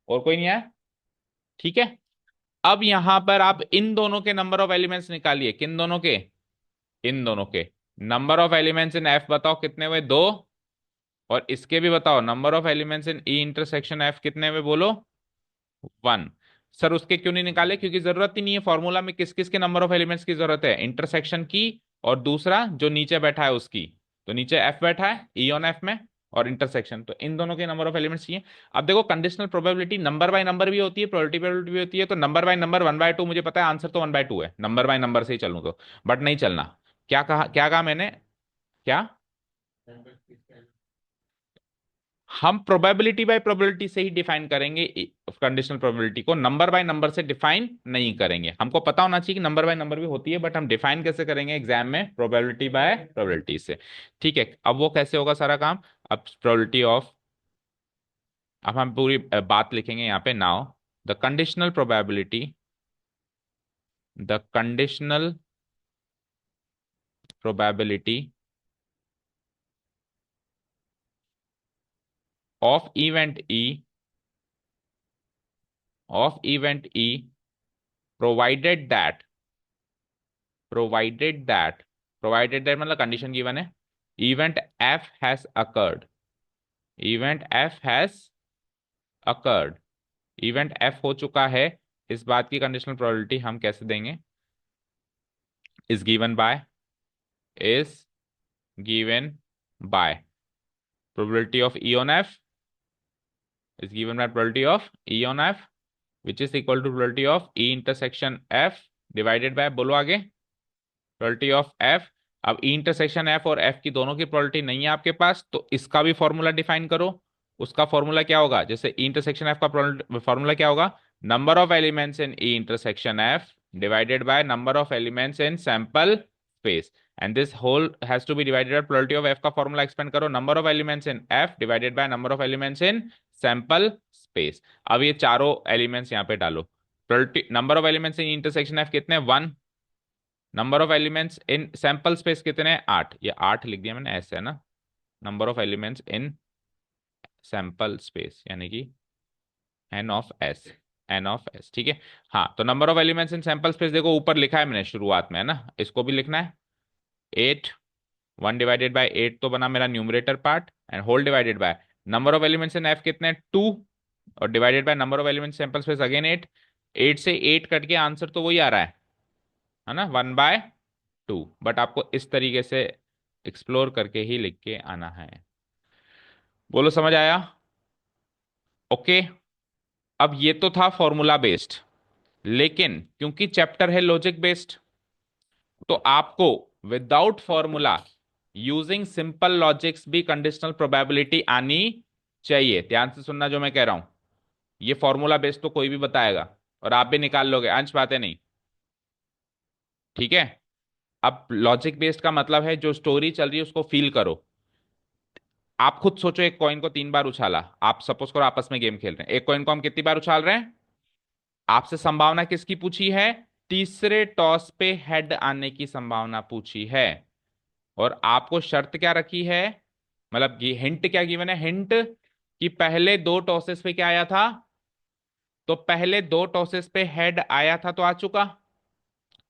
और कोई नहीं आया, ठीक है। अब यहां पर आप इन दोनों के नंबर ऑफ एलिमेंट्स निकालिए। किन दोनों के? इन दोनों के number of elements in F बताओ कितने हुए? दो। और इसके भी बताओ number of elements in E intersection F कितने हुए, बोलो? वन। सर उसके क्यों नहीं निकाले? क्योंकि जरूरत ही नहीं है, फॉर्मूला में किस किस के नंबर ऑफ एलिमेंट्स की जरूरत है? इंटरसेक्शन की, और दूसरा जो नीचे बैठा है उसकी। तो नीचे एफ बैठा है ई ऑन एफ में, और इंटरसेक्शन, तो इन दोनों के नंबर ऑफ एलिमेंट्स चाहिए। अब देखो, conditional probability number by number भी होती है, प्रोबेबिलिटी प्रोबेबिलिटी भी होती है। तो नंबर बाय नंबर 1/2, मुझे पता है आंसर तो 1/2 है, नंबर बाय नंबर से ही चलूं तो। बट नहीं चलना। क्या कहा मैंने? क्या? हम प्रोबेबिलिटी बाय प्रोबेबिलिटी से ही डिफाइन करेंगे, कंडीशनल प्रोबेबिलिटी को नंबर बाय नंबर से डिफाइन नहीं करेंगे। हमको पता होना चाहिए कि नंबर बाय नंबर भी होती है, बट हम डिफाइन कैसे करेंगे एग्जाम में? प्रोबेबिलिटी बाय प्रोबेबिलिटी से, ठीक है। अब वो कैसे होगा सारा काम? अब प्रोबेबिलिटी ऑफ, अब हम पूरी बात लिखेंगे यहाँ पे। Now the conditional probability, the conditional probability of event E, of event E, provided that, provided that, provided that मतलब कंडीशन गिवन है, event F has occurred, event F has occurred, event F हो चुका है। इस बात की कंडीशनल प्रोबेबिलिटी हम कैसे देंगे? Is given by, is given by probability of E on F, is given by probability of E on F, which is equal to probability of E intersection F divided by, बोलो आगे, प्रोबेबिलिटी ऑफ एफ। अब ई इंटरसेक्शन एफ और एफ की दोनों की प्रोबेबिलिटी नहीं है आपके पास, तो इसका भी फॉर्मूला डिफाइन करो। उसका फॉर्मूला क्या होगा? जैसे ई इंटरसेक्शन एफ का फॉर्मूला क्या होगा? Number of elements in E intersection F divided by number of elements in sample space, and this whole has to be divided by probability of F का फॉर्मूला एक्सपेंड करो, number of elements in F divided by number of elements in sample space. अब ये चारों एलिमेंट्स यहाँ पे डालो। Probability number of elements in intersection F कितने? One. Number of elements in sample space कितने हैं? 8, ये 8 लिख दिया मैंने, ऐसे है ना। Number of elements in sample space यानी कि N of S, N of S, ठीक है। हाँ, तो नंबर ऑफ एलिमेंट्स इन सैंपल स्पेस देखो ऊपर लिखा है मैंने शुरुआत में, है ना, इसको भी लिखना है, 8, 1 डिवाइडेड बाय 8 तो बना मेरा numerator part, and whole divided by number of elements in F कितने 2, और divided by number of elements sample space again 8। 8 से 8 कट के आंसर तो वही आ रहा है ना, 1/2। बट आपको इस तरीके से एक्सप्लोर करके ही लिख के आना है। बोलो समझ आया? ओके। अब ये तो था फॉर्मूला बेस्ड, लेकिन क्योंकि चैप्टर है लॉजिक बेस्ड, तो आपको without formula using simple logics भी कंडीशनल प्रोबेबिलिटी आनी चाहिए। ध्यान से सुनना जो मैं कह रहा हूं, ये फॉर्मूला बेस्ड तो कोई भी बताएगा और आप भी निकाल लोगे, अंश बातें नहीं, ठीक है। अब लॉजिक बेस्ड का मतलब है जो स्टोरी चल रही है उसको फील करो। आप खुद सोचो, एक कॉइन को 3 बार उछाला, आप सपोज करो आपस में गेम खेल रहे हैं, एक कॉइन को हम कितनी बार उछाल रहे हैं? आपसे संभावना किसकी पूछी है? तीसरे टॉस पे हेड आने की संभावना पूछी है। और आपको शर्त क्या रखी है, मतलब हिंट क्या गिवन है? हिंट कि पहले 2 टॉसेस पे क्या आया था? तो पहले 2 टॉसेस पे हेड आया था तो आ चुका।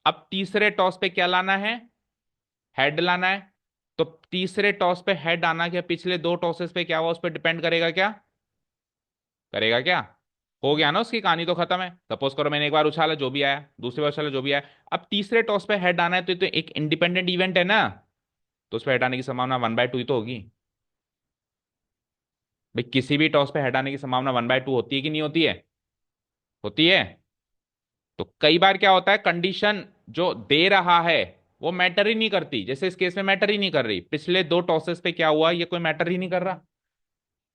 अब तीसरे टॉस पे क्या लाना है? हेड लाना है। तो तीसरे टॉस पे हेड आना क्या पिछले 2 टॉसेस पे क्या हुआ उस पर डिपेंड करेगा क्या? करेगा क्या? हो गया ना, उसकी कहानी तो खत्म है। सपोज करो मैंने एक बार उछाला जो भी आया, दूसरी बार उछाला जो भी आया, अब तीसरे टॉस पे हेड आना है तो ये तो एक इंडिपेंडेंट इवेंट है ना, तो उस पर हेड आने की संभावना 1/2 ही तो होगी। भाई किसी भी टॉस पे हेड आने की संभावना 1/2 होती है कि नहीं होती है? होती है। तो कई बार क्या होता है, कंडीशन जो दे रहा है वो मैटर ही नहीं करती, जैसे इस केस में मैटर ही नहीं कर रही, पिछले 2 टॉसेस पे क्या हुआ ये कोई मैटर ही नहीं कर रहा,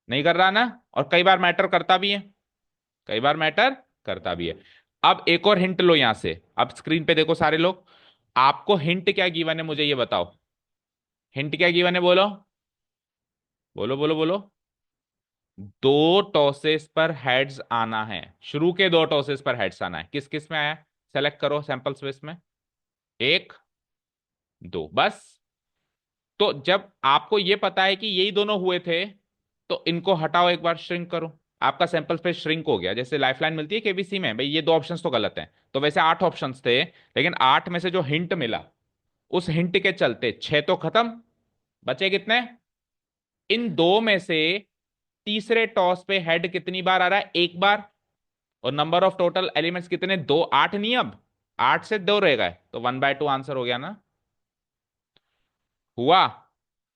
नहीं कर रहा ना। और कई बार मैटर करता भी है, कई बार मैटर करता भी है। अब एक और हिंट लो यहां से, अब स्क्रीन पे देखो सारे लोग, आपको हिंट क्या गिवन है मुझे ये बताओ। हिंट क्या गिवन है बोलो, बोलो बोलो बोलो। 2 टॉसेस पर हेड्स आना है, शुरू के 2 टॉसेस पर हेड्स आना है, किस किस में आया? सेलेक्ट करो सैंपल स्पेस में, 1 2 बस। तो जब आपको ये पता है कि यही दोनों हुए थे, तो इनको हटाओ, एक बार श्रिंक करो, आपका सैंपल स्पेस श्रिंक हो गया। जैसे लाइफलाइन मिलती है केबीसी में, भाई ये 2 ऑप्शंस तो गलत हैं, तो वैसे 8 ऑप्शंस थे, लेकिन 8 में से जो हिंट मिला उस हिंट के चलते 6 तो खत्म, बचे कितने? इन दो में से तीसरे टॉस पे हेड कितनी बार आ रहा है? एक बार। और नंबर ऑफ टोटल एलिमेंट्स कितने? 2, 8 नहीं, अब 8 से 2 रहेगा, तो 1/2 आंसर हो गया ना। हुआ।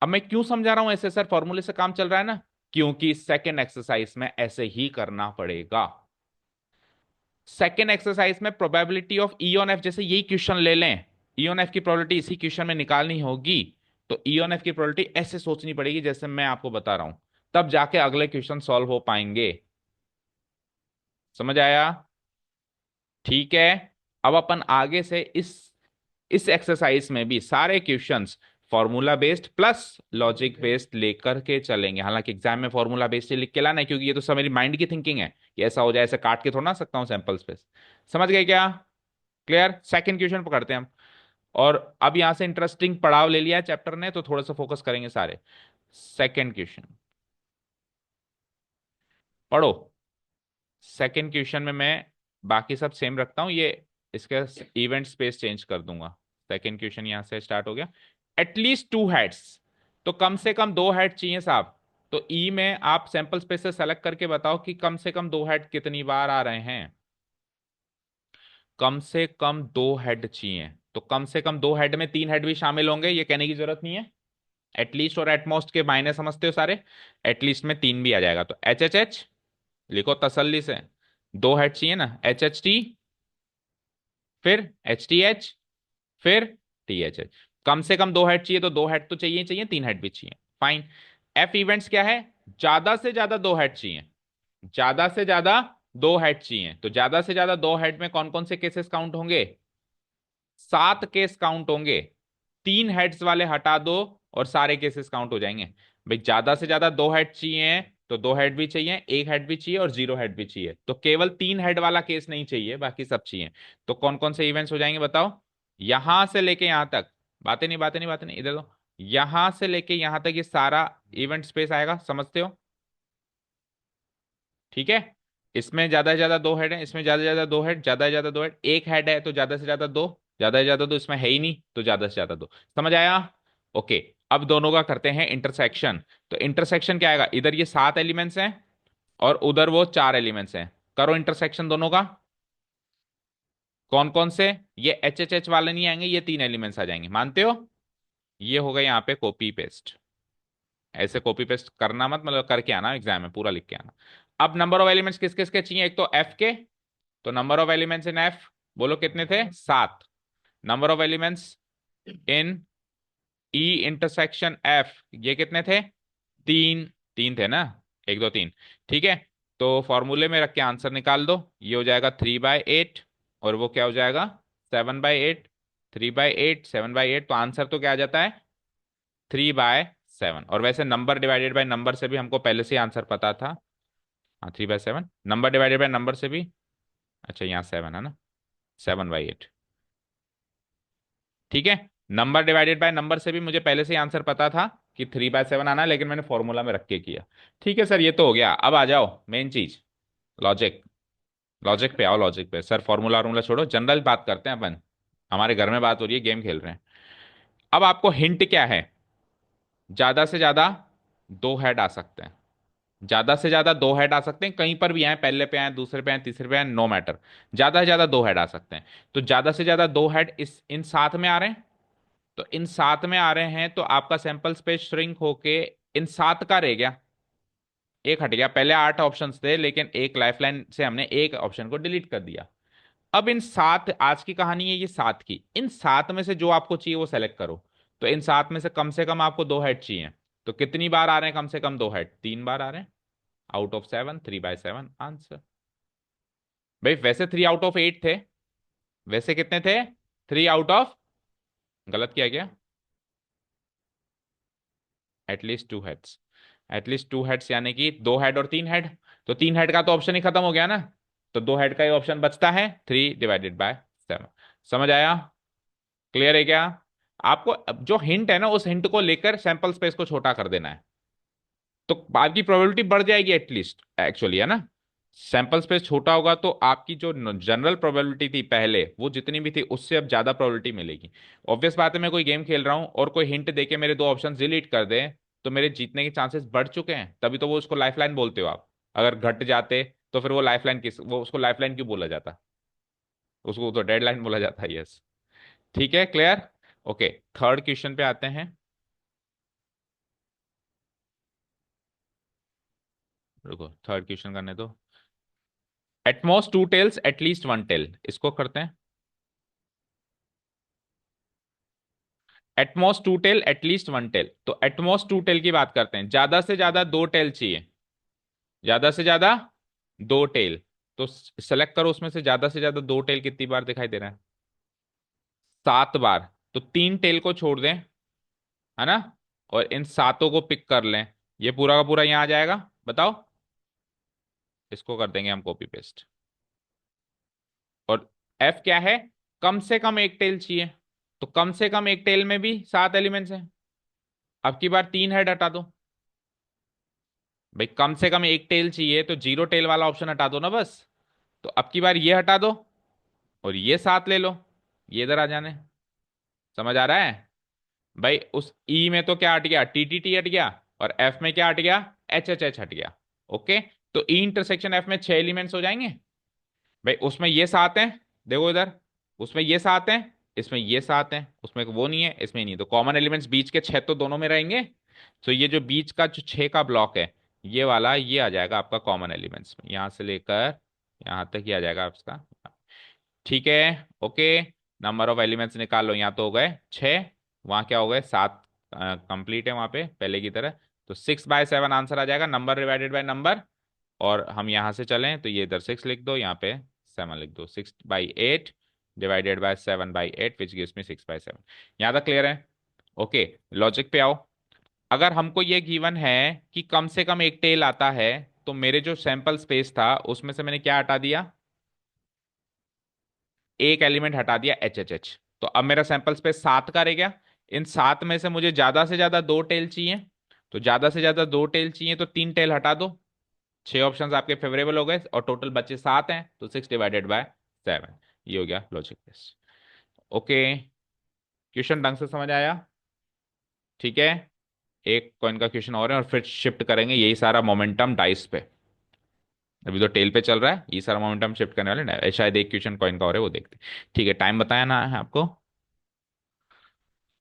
अब मैं क्यों समझा रहा हूं ऐसे सर, फॉर्मूले से काम चल रहा है ना, क्योंकि सेकेंड एक्सरसाइज में ऐसे ही करना पड़ेगा। सेकेंड एक्सरसाइज में probability of E on F, जैसे यही क्वेश्चन ले लें, ई ऑन एफ की प्रोबेबिलिटी इसी क्वेश्चन में निकालनी होगी, तो ई ऑन एफ की प्रोबेबिलिटी ऐसे सोचनी पड़ेगी जैसे मैं आपको बता रहा हूं, तब जाके अगले क्वेश्चन सॉल्व हो पाएंगे। समझ आया? ठीक है। अब अपन आगे से इस एक्सरसाइज में भी सारे questions formula based plus logic based लेकर के चलेंगे। हालांकि एग्जाम में फॉर्मूला बेस्ड लिख के लाना है, क्योंकि ये तो सब मेरी माइंड की थिंकिंग है कि ऐसा हो जाए, ऐसे काट के थोड़ा ना सकता हूँ सैंपल स्पेस। समझ गए क्या? क्लियर? सेकंड क्वेश्चन पकड़ते हैं हम। और अब यहां से इंटरेस्टिंग पड़ाव ले लिया है चैप्टर ने, तो थोड़ा सा फोकस करेंगे सारे। सेकंड क्वेश्चन पढ़ो। सेकंड क्वेश्चन में मैं बाकी सब सेम रखता हूं, ये इसका इवेंट स्पेस चेंज कर दूंगा। सेकंड क्वेश्चन यहां से स्टार्ट हो गया। एटलीस्ट 2 हेड्स, तो कम से कम 2 हेड चाहिए साहब। तो ई में आप सैंपल स्पेस से सेलेक्ट करके बताओ कि कम से कम 2 हेड कितनी बार आ रहे हैं। कम से कम 2 हेड चाहिए, तो कम से कम 2 हेड में 3 हेड भी शामिल होंगे, ये कहने की जरूरत नहीं है। एटलीस्ट और एटमोस्ट के मायने समझते हो सारे, एटलीस्ट में 3 भी आ जाएगा, तो एच एच एच लिखो तसल्ली से। 2 हेड चाहिए ना, एच एच टी, फिर एच टी एच, फिर टी एच एच। कम से कम 2 हेड चाहिए, तो 2 हेड तो चाहिए चाहिए, 3 हेड भी चाहिए, फाइन। एफ इवेंट्स क्या है? ज्यादा से ज्यादा 2 हेड चाहिए, ज्यादा से ज्यादा 2 हेड चाहिए। तो ज्यादा से ज्यादा 2 हेड में कौन कौन से केसेस काउंट होंगे? 7 केस काउंट होंगे। 3 हेड्स वाले हटा दो और सारे केसेस काउंट हो जाएंगे। भाई ज्यादा से ज्यादा 2 हेड चाहिए, तो 2 हेड भी चाहिए, 1 हेड भी चाहिए और 0 हेड भी चाहिए, तो केवल 3 हेड वाला केस नहीं चाहिए, बाकी सब चाहिए। तो कौन कौन से इवेंट्स हो जाएंगे बताओ? यहां से लेके यहां तक, बातें नहीं बातें नहीं बातें नहीं, इधर दो, यहां से लेके यहां तक ये सारा इवेंट स्पेस आएगा, समझते हो? ठीक है। इसमें ज्यादा से ज्यादा 2 हेड है, इसमें ज्यादा से ज्यादा 2 हेड, ज्यादा से ज्यादा 2 हेड, 1 हेड है तो ज्यादा से ज्यादा 2, ज्यादा से ज्यादा 2 इसमें है ही नहीं तो ज्यादा से ज्यादा 2। समझ आया? ओके। अब दोनों का करते हैं इंटरसेक्शन। तो इंटरसेक्शन क्या आएगा, इधर ये 7 एलिमेंट्स हैं और उधर वो 4 एलिमेंट्स हैं। करो इंटरसेक्शन दोनों का। कौन कौन से? ये एच एच एच वाले नहीं आएंगे, ये 3 एलिमेंट्स आ जाएंगे, मानते हो? ये हो गया यहाँ पे कॉपी पेस्ट। ऐसे कॉपी पेस्ट करना मत, मतलब करके आना एग्जाम में, पूरा लिख के आना। अब नंबर ऑफ एलिमेंट्स किस किस के चाहिए, एक तो एफ के। तो नंबर ऑफ एलिमेंट्स इन एफ बोलो कितने थे, 7। Number of elements in E intersection F, ये कितने थे, 3। 3 थे ना, 1 2 3। ठीक है, तो फॉर्मूले में रख के आंसर निकाल दो। ये हो जाएगा 3/8 और वो क्या हो जाएगा, 7/8। 3/8 7/8, तो आंसर तो क्या आ जाता है, 3/7। और वैसे नंबर डिवाइडेड बाय नंबर से भी हमको पहले से आंसर पता था। हाँ, 3/7 नंबर डिवाइडेड बाय नंबर से भी। अच्छा, यहाँ 7 है ना, 7/8। ठीक है, नंबर डिवाइडेड बाय नंबर से भी मुझे पहले से ही आंसर पता था कि 3/7 आना है, लेकिन मैंने फॉर्मूला में रख के किया। ठीक है सर, ये तो हो गया। अब आ जाओ मेन चीज, लॉजिक। लॉजिक पे आओ, लॉजिक पे। सर फॉर्मूला वार्मूला छोड़ो, जनरल बात करते हैं अपन। हमारे घर में बात हो रही है, गेम खेल रहे हैं। अब आपको हिंट क्या है, ज्यादा से ज्यादा 2 हेड आ सकते हैं। ज्यादा से ज्यादा 2 हेड आ सकते हैं, कहीं पर भी आए, पहले पे आए, दूसरे पे आए, तीसरे पे आए, नो मैटर। ज्यादा से ज्यादा 2 हेड आ सकते हैं। तो ज्यादा से ज्यादा 2 हेड इस इन 7 में आ रहे हैं। तो इन 7 में आ रहे हैं, तो आपका सैंपल स्पेस श्रिंक होके इन 7 का रह गया, एक हट गया। पहले 8 ऑप्शंस थे, लेकिन एक लाइफलाइन से हमने एक ऑप्शन को डिलीट कर दिया। अब इन 7, आज की कहानी है ये 7 की, इन 7 में से जो आपको चाहिए वो सेलेक्ट करो। तो इन 7 में से कम आपको 2 हेड चाहिए। तो कितनी बार आ रहे हैं कम से कम 2 हेड, 3 बार आ रहे हैं। Out of 7, 3/7 answer. भाई वैसे 3 आउट ऑफ 8 थे। वैसे कितने थे, 3 आउट ऑफ, गलत किया गया, एटलीस्ट 2 हेड्स। एटलीस्ट 2 हेड्स यानी कि 2 हेड और 3 हेड। तो 3 हेड का तो ऑप्शन ही खत्म हो गया ना। तो 2 हेड का ही ऑप्शन बचता है, 3/7। समझ आया? क्लियर है क्या? आपको अब जो हिंट है ना, उस हिंट को लेकर सैंपल स्पेस को छोटा कर देना है, तो आपकी प्रोबेबिलिटी बढ़ जाएगी एटलीस्ट, एक्चुअली, है ना। सैंपल स्पेस छोटा होगा तो आपकी जो जनरल प्रोबेबिलिटी थी पहले, वो जितनी भी थी उससे अब ज्यादा प्रोबेबिलिटी मिलेगी। ऑब्वियस बात है, मैं कोई गेम खेल रहा हूं और कोई हिंट देके मेरे 2 ऑप्शन डिलीट कर दे, तो मेरे जीतने के चांसेस बढ़ चुके हैं। तभी तो वो उसको लाइफलाइन बोलते हो आप। अगर घट जाते तो फिर वो लाइफलाइन किस, वो उसको लाइफलाइन क्यों बोला जाता, उसको तो डेडलाइन बोला जाता है। यस, ठीक है, क्लियर। ओके, थर्ड क्वेश्चन पे आते हैं। रुको, थर्ड क्वेश्चन करने दो। एटमोस्ट 2 टेल्स एटलीस्ट 1 टेल, इसको करते हैं। एटमोस्ट 2 टेल एटलीस्ट 1 टेल, तो एटमोस्ट 2 टेल की बात करते हैं, ज्यादा से ज्यादा 2 टेल चाहिए। ज्यादा से ज्यादा 2 टेल। तो सेलेक्ट करो, उसमें से ज्यादा 2 टेल कितनी बार दिखाई दे रहा है, 7 बार। तो 3 टेल को छोड़ दें, है ना, और इन 7 को पिक कर लें। ये पूरा का पूरा यहां आ जाएगा, बताओ। इसको कर देंगे हम कॉपी पेस्ट। और एफ क्या है, कम से कम 1 टेल चाहिए। तो कम से कम 1 टेल में भी 7 एलिमेंट्स हैं। अब की बार 3 हेड हटा दो। भाई कम से कम 1 टेल चाहिए, तो 0 टेल वाला ऑप्शन हटा दो ना बस। तो अब की बार ये हटा दो और ये 7 ले लो, ये इधर आ जाने। समझ आ रहा है? भाई उस ई में तो क्या हट गया, टी टी टी हट गया। और एफ में क्या हट गया, एच एच एच हट गया। ओके, तो ई इंटरसेक्शन एफ में 6 एलिमेंट्स हो जाएंगे। भाई उसमें ये 7 हैं, देखो इधर, उसमें ये 7 हैं, इसमें ये 7 हैं, उसमें वो नहीं है, इसमें नहीं। तो कॉमन एलिमेंट्स बीच के 6 तो दोनों में रहेंगे। तो ये जो बीच का जो 6 का ब्लॉक है, ये वाला, ये आ जाएगा आपका कॉमन एलिमेंट्स में, यहां से लेकर यहां तक ही आ जाएगा आपका। ठीक है, ओके। नंबर ऑफ एलिमेंट्स निकाल लो, यहाँ तो हो गए 6, वहां क्या हो गए 7। कंप्लीट है वहां पे पहले की तरह। तो 6/7 आंसर आ जाएगा, नंबर डिवाइडेड बाय नंबर। और हम यहां से चलें तो ये इधर 6 लिख दो, यहाँ पे 7 लिख दो। 6/8 डिवाइडेड बाय 7/8 विच गिव्स मी 6/7। यहाँ तक क्लियर है? ओके, लॉजिक पे आओ। अगर हमको ये गिवन है कि कम से कम 1 टेल आता है, तो मेरे जो सैंपल स्पेस था उसमें से मैंने क्या हटा दिया, एक एलिमेंट हटा दिया, एच एच एच। तो अब मेरा सैंपल स्पेस 7 का रह गया। इन 7 में से मुझे ज्यादा से ज्यादा 2 टेल चाहिए। तो ज्यादा से ज्यादा 2 टेल चाहिए, तो 3 टेल हटा दो। 6 ऑप्शंस आपके फेवरेबल हो गए और टोटल बचे 7 हैं, तो 6/7। ये हो गया लॉजिक टेस्ट। ओके, क्वेश्चन ढंग से समझ आया? ठीक है, एक कॉइन का क्वेश्चन और है, और फिर शिफ्ट करेंगे यही सारा मोमेंटम डाइस पे। अभी तो टेल पे चल रहा है, ये सारा मोमेंटम शिफ्ट करने वाले ना, शायद एक क्वेश्चन कॉइन का और है, वो देखते हैं। ठीक है, टाइम बताया ना है आपको।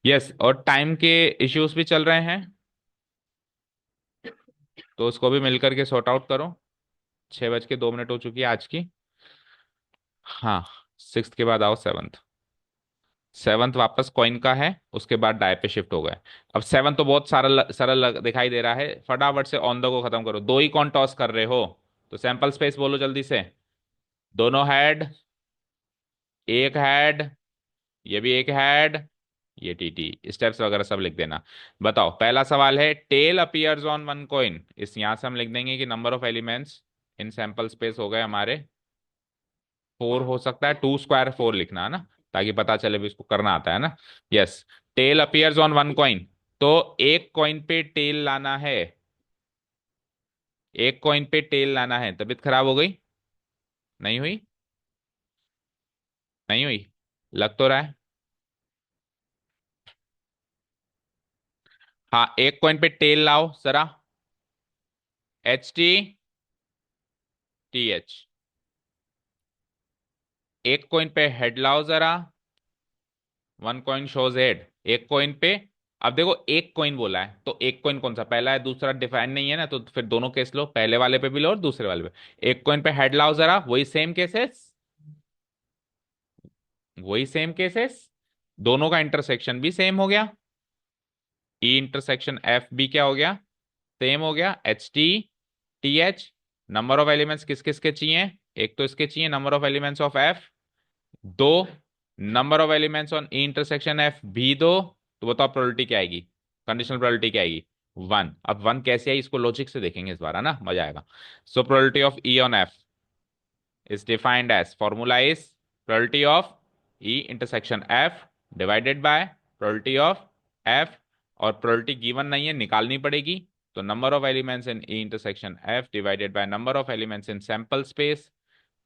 यस, और टाइम के इश्यूज भी चल रहे हैं, तो उसको भी मिलकर के सॉर्ट आउट करो। 6:02 हो चुकी है आज की। हाँ, सिक्स्थ के बाद आओ सेवन्थ। सेवन्थ वापस कॉइन का है, उसके बाद डाई पे शिफ्ट हो गए। अब सेवन्थ तो बहुत सारा सरल दिखाई दे रहा है, फटाफट से ऑन द को खत्म करो। दो ही कौन टॉस कर रहे हो, तो सैंपल स्पेस बोलो जल्दी से। दोनों हेड, एक हेड, ये भी एक हेड, ये टीटी, स्टेप्स वगैरह सब लिख देना। बताओ, पहला सवाल है tail appears on one coin, इस यहां से हम लिख देंगे कि number of elements in sample space हो गए हमारे 4, हो सकता है 2 स्क्वायर 4 लिखना है ना, ताकि पता चले भी इसको करना आता है ना। Yes, tail appears on one coin, तो एक कॉइन पे टेल लाना है, एक कॉइन पे टेल लाना है। तबीयत खराब हो गई? नहीं हुई? नहीं हुई? लग तो रहा है। हाँ, एक कॉइन पे टेल लाओ जरा। HTTH। एक कॉइन पे हेड लाओ जरा। One coin shows head. एक कॉइन पे, अब देखो एक कॉइन बोला है, तो एक कॉइन कौन सा, पहला है दूसरा डिफाइन नहीं है ना, तो फिर दोनों केस लो, पहले वाले पे भी लो और दूसरे वाले पे। एक कॉइन पे हेड लाओ जरा, वही सेम केसेस, वही सेम केसेस, दोनों का इंटरसेक्शन भी सेम हो गया। ई इंटरसेक्शन एफ भी क्या हो गया, सेम हो गया। HTTH। नंबर ऑफ एलिमेंट्स किस किस के चाहिए, एक तो इसके चाहिए number of elements of F, दो। Number of elements on E intersection F भी दो। तो बताओ प्रोबेबिलिटी क्या आएगी, कंडीशनल प्रोबेबिलिटी क्या आएगी, 1। अब 1 कैसे आई, इसको लॉजिक से देखेंगे इस बार, है ना, मजा आएगा। सो probability of E on F is defined as, formula is probability of E intersection F divided by probability of F, और probability given नहीं है, निकालनी पड़ेगी। तो number of elements in E intersection F divided by number of elements in sample space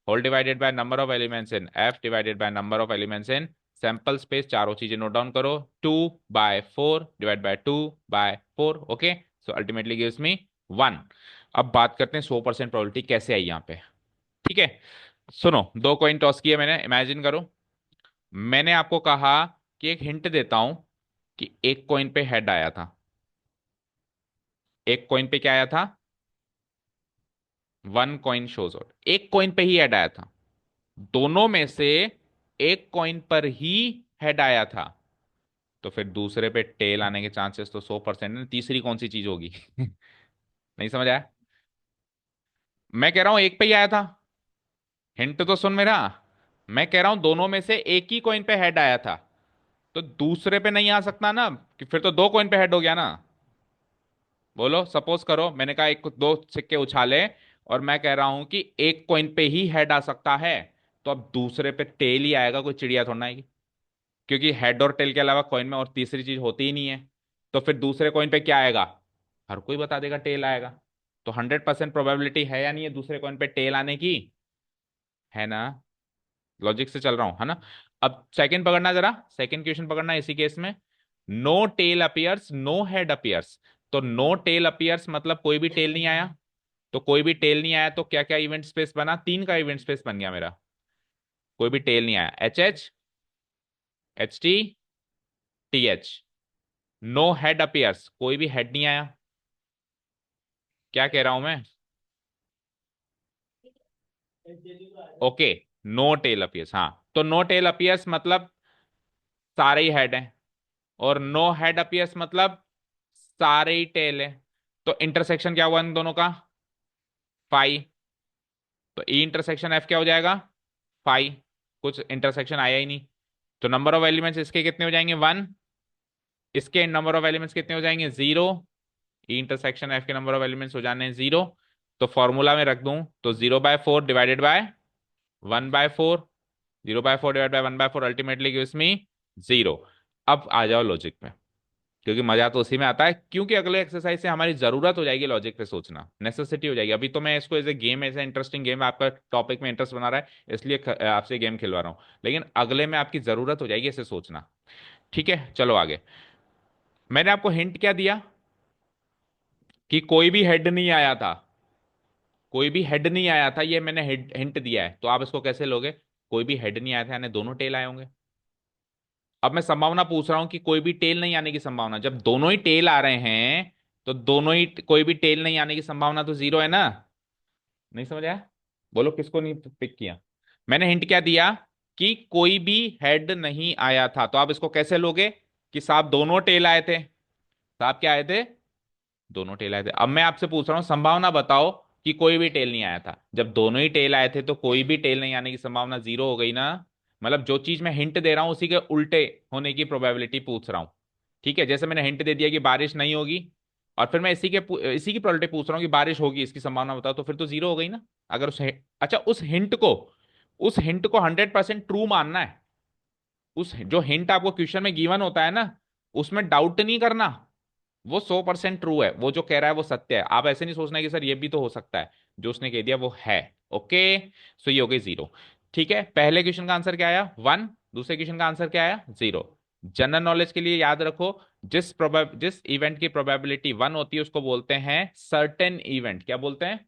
whole divided by number of elements in F divided by number of elements in sample space, चारों चीजें नोट डाउन करो। 2/4 divide by 2/4, okay. So ultimately gives मी 1। अब बात करते हैं 100% प्रोबेबिलिटी कैसे आई यहाँ पे। ठीक है, सुनो, दो कॉइन टॉस किए मैंने, इमेजिन करो। मैंने आपको कहा कि एक हिंट देता हूं कि एक कॉइन पे हेड आया था, एक कॉइन पे क्या आया था, वन कॉइन शोज आउट, एक कॉइन पे ही हेड आया था। दोनों में से एक कॉइन पर ही हेड आया था, तो फिर दूसरे पे टेल आने के चांसेस तो 100% है। तीसरी कौन सी चीज होगी? नहीं समझ आया? मैं कह रहा हूं एक पे ही आया था, हिंट तो सुन मेरा। मैं कह रहा हूं दोनों में से एक ही कॉइन पे हेड आया था, तो दूसरे पे नहीं आ सकता ना, कि फिर तो दो कॉइन पे हेड हो गया ना। बोलो, सपोज करो मैंने कहा एक दो सिक्के उछाले, और मैं कह रहा हूं कि एक कॉइन पे ही हेड आ सकता है, तो अब दूसरे पे टेल ही आएगा, कोई चिड़िया थोड़ा ना आएगी। क्योंकि हेड और टेल के अलावा कॉइन में और तीसरी चीज होती ही नहीं है। तो फिर दूसरे कॉइन पे क्या आएगा, हर कोई बता देगा टेल आएगा। तो 100% प्रोबेबिलिटी है या नहीं है दूसरे कॉइन पे टेल आने की, है ना। लॉजिक से चल रहा हूं, है ना। अब सेकंड पकड़ना जरा, सेकंड क्वेश्चन पकड़ना इसी केस में। No tail appears no head appears, तो नो टेल अपियर्स मतलब कोई भी टेल नहीं आया। तो कोई भी टेल नहीं आया, तो क्या क्या इवेंट स्पेस बना, 3 का इवेंट स्पेस बन गया मेरा। कोई भी टेल नहीं आया, HH, HTTH। No head appears, कोई भी हेड नहीं आया। क्या कह रहा हूं मैं? ओके, नो टेल अपियर्स, हाँ, तो नो टेल अपियर्स मतलब सारे ही हेड हैं, और नो हेड अपियर्स मतलब सारे ही टेल है। तो इंटरसेक्शन क्या हुआ इन दोनों का, 5। तो ई इंटरसेक्शन एफ क्या हो जाएगा, 5। कुछ इंटरसेक्शन आया ही नहीं, तो नंबर ऑफ एलिमेंट्स इसके कितने हो जाएंगे, 1। इसके नंबर ऑफ एलिमेंट्स कितने हो जाएंगे, 0। ई इंटरसेक्शन एफ के नंबर ऑफ एलिमेंट्स हो जाने हैं 0। तो फॉर्मूला में रख दूं, तो 0/4 divided by 1/4, 0/4 divide by 1/4 ultimately gives मी 0। अब आ जाओ लॉजिक पे, क्योंकि मजा तो उसी में आता है, क्योंकि अगले एक्सरसाइज से हमारी जरूरत हो जाएगी लॉजिक पे सोचना, नेसेसिटी हो जाएगी। अभी तो मैं इसको as a game, as a interesting game, आपका टॉपिक में इंटरेस्ट बना रहा है इसलिए आपसे गेम खिलवा रहा हूँ, लेकिन अगले में आपकी जरूरत हो जाएगी इसे सोचना। ठीक है, चलो आगे। मैंने आपको हिंट क्या दिया कि कोई भी हेड नहीं आया था, कोई भी हेड नहीं आया था, ये मैंने हिंट दिया है, तो आप इसको कैसे लोगे? कोई भी हेड नहीं आया था यानी दोनों टेल आए होंगे। अब मैं संभावना पूछ रहा हूं कि कोई भी टेल नहीं आने की संभावना, जब दोनों ही टेल आ रहे हैं तो दोनों ही, कोई भी टेल नहीं आने की संभावना तो जीरो है ना। नहीं समझ आया? बोलो किसको नहीं पिक किया? मैंने हिंट क्या दिया कि कोई भी हेड नहीं आया था, तो आप इसको कैसे लोगे कि साहब दोनों टेल आए थे? साहब क्या आए थे? दोनों टेल आए थे। अब मैं आपसे पूछ रहा हूं संभावना बताओ कि कोई भी टेल नहीं आया था। जब दोनों ही टेल आए थे तो कोई भी टेल नहीं आने की संभावना जीरो हो गई ना। मतलब जो चीज मैं हिंट दे रहा हूं उसी के उल्टे होने की प्रोबेबिलिटी पूछ रहा हूं। ठीक है, जैसे मैंने हिंट दे दिया कि बारिश नहीं होगी, और फिर मैं इसी की प्रोबेबिलिटी पूछ रहा हूँ कि बारिश होगी, इसकी संभावना बताओ, तो फिर तो जीरो हो गई ना। अगर अच्छा, उस हिंट को 100% ट्रू मानना है। उस जो हिंट आपको क्वेश्चन में गिवन होता है ना, उसमें डाउट नहीं करना। वो 100% ट्रू है, वो जो कह रहा है वो सत्य है। आप ऐसे नहीं सोचना कि सर ये भी तो हो सकता है, जो उसने कह दिया वो है। ओके, सो ये हो गई जीरो। ठीक है, पहले क्वेश्चन का आंसर क्या आया? वन। दूसरे क्वेश्चन का आंसर क्या आया? जीरो। जनरल नॉलेज के लिए याद रखो, जिस इवेंट की प्रोबेबिलिटी वन होती है उसको बोलते हैं सर्टेन इवेंट। क्या बोलते हैं?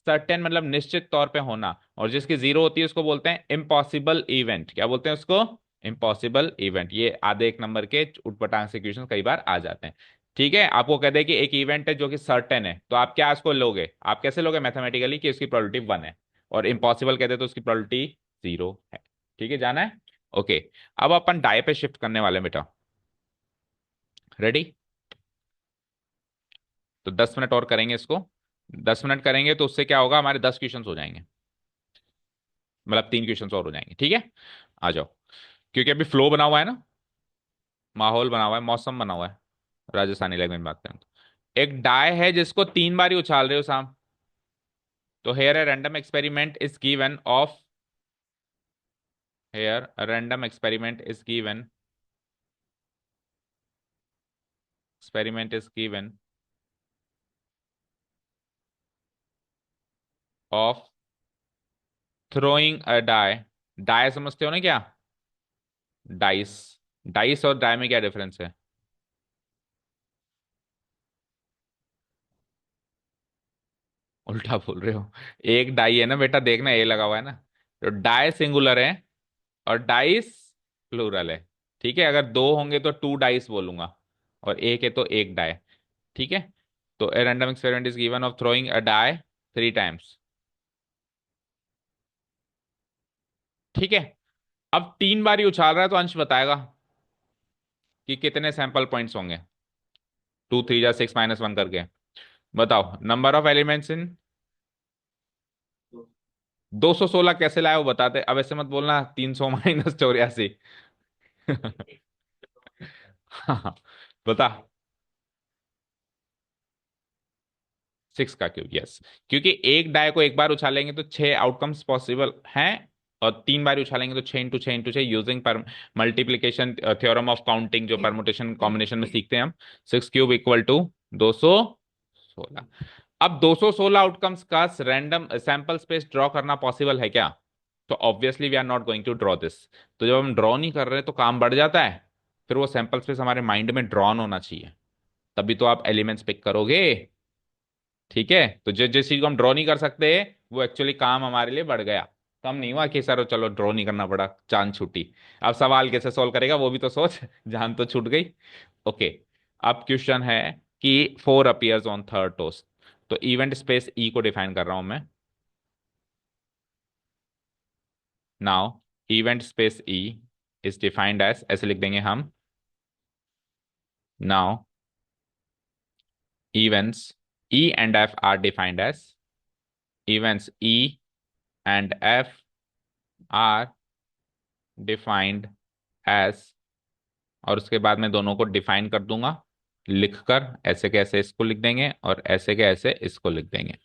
सर्टेन मतलब निश्चित तौर पे होना। और जिसकी जीरो होती है उसको बोलते हैं इम्पॉसिबल इवेंट। क्या बोलते हैं उसको? Impossible event. ये आधे एक नंबर के उठपटांग से क्वेश्चन कई बार आ जाते हैं। ठीक है, आपको कह दे कि एक इवेंट है जो कि सर्टेन है, तो आप क्या इसको लोगे? आप कैसे लोगे मैथमेटिकली कि उसकी प्रोबेबिलिटी वन है, और इम्पॉसिबल कहते तो उसकी प्रोबेबिलिटी जीरो है। ठीक है, जाना है? ओके। अब अपन डाई पे शिफ्ट करने वाले हैं बेटा। रेडी? तो 10 मिनट और करेंगे इसको। 10 मिनट करेंगे तो उससे क्या होगा, हमारे 10 क्वेश्चन हो जाएंगे। मतलब 3 क्वेश्चन और हो जाएंगे। ठीक है, आ जाओ। क्योंकि अभी फ्लो बना हुआ है ना, माहौल बना हुआ है, मौसम बना हुआ है। राजस्थानी लैंग्वेज में बात करें तो एक डाय है जिसको 3 बार ही उछाल रहे हो साहब। तो here a random experiment is given of, here a random experiment is given of throwing a die. Die समझते हो ना क्या? डाइस। डाइस और डाई में क्या डिफरेंस है? उल्टा बोल रहे हो। एक डाई है ना बेटा, देखना ए लगा हुआ है ना। तो डाई सिंगुलर है और डाइस प्लूरल है। ठीक है, अगर दो होंगे तो टू डाइस बोलूंगा, और एक है तो एक डाई। ठीक है, तो a random experiment is given of throwing a die 3 times. ठीक है, अब 3 बार ही उछाल रहा है तो अंश बताएगा कि कितने सैंपल पॉइंट्स होंगे। 2 3 जा 6 - 1 करके बताओ नंबर ऑफ एलिमेंट्स इन। 216 कैसे लाए वो बताते, अब ऐसे मत बोलना 300 - 84। हाँ, बता। 6 का क्यूब, यस। क्योंकि एक डाय को एक बार उछालेंगे तो 6 आउटकम्स पॉसिबल हैं, और 3 बार उछालेंगे तो 6 × 6 × 6 यूजिंग पर मल्टीप्लीकेशन थ्योरम ऑफ काउंटिंग, जो परमुटेशन कॉम्बिनेशन में सीखते हैं हम। 6³ = 216। अब 216 आउटकम्स का रैंडम सैंपल स्पेस ड्रॉ करना पॉसिबल है क्या? तो obviously we are not going to draw this. तो जब हम ड्रॉ नहीं कर रहे तो काम बढ़ जाता है। फिर वो सैंपल स्पेस हमारे माइंड में ड्रॉन होना चाहिए, तभी तो आप एलिमेंट्स पिक करोगे। ठीक है, तो जिस जिस चीज को हम ड्रॉ नहीं कर सकते, वो एक्चुअली काम हमारे लिए बढ़ गया। कम नहीं हुआ कि सर चलो ड्रॉ नहीं करना पड़ा, चांद छूटी। अब सवाल कैसे सॉल्व करेगा वो भी तो सोच। जान तो छूट गई। ओके, अब क्वेश्चन है कि four appears on third toast. तो इवेंट स्पेस ई को डिफाइन कर रहा हूं मैं। Now event space E is defined as, ऐसे लिख देंगे हम। Now events E and F are defined as, events E and F are defined as, और उसके बाद मैं दोनों को डिफाइन कर दूंगा लिखकर। ऐसे के ऐसे इसको लिख देंगे और ऐसे के ऐसे इसको लिख देंगे।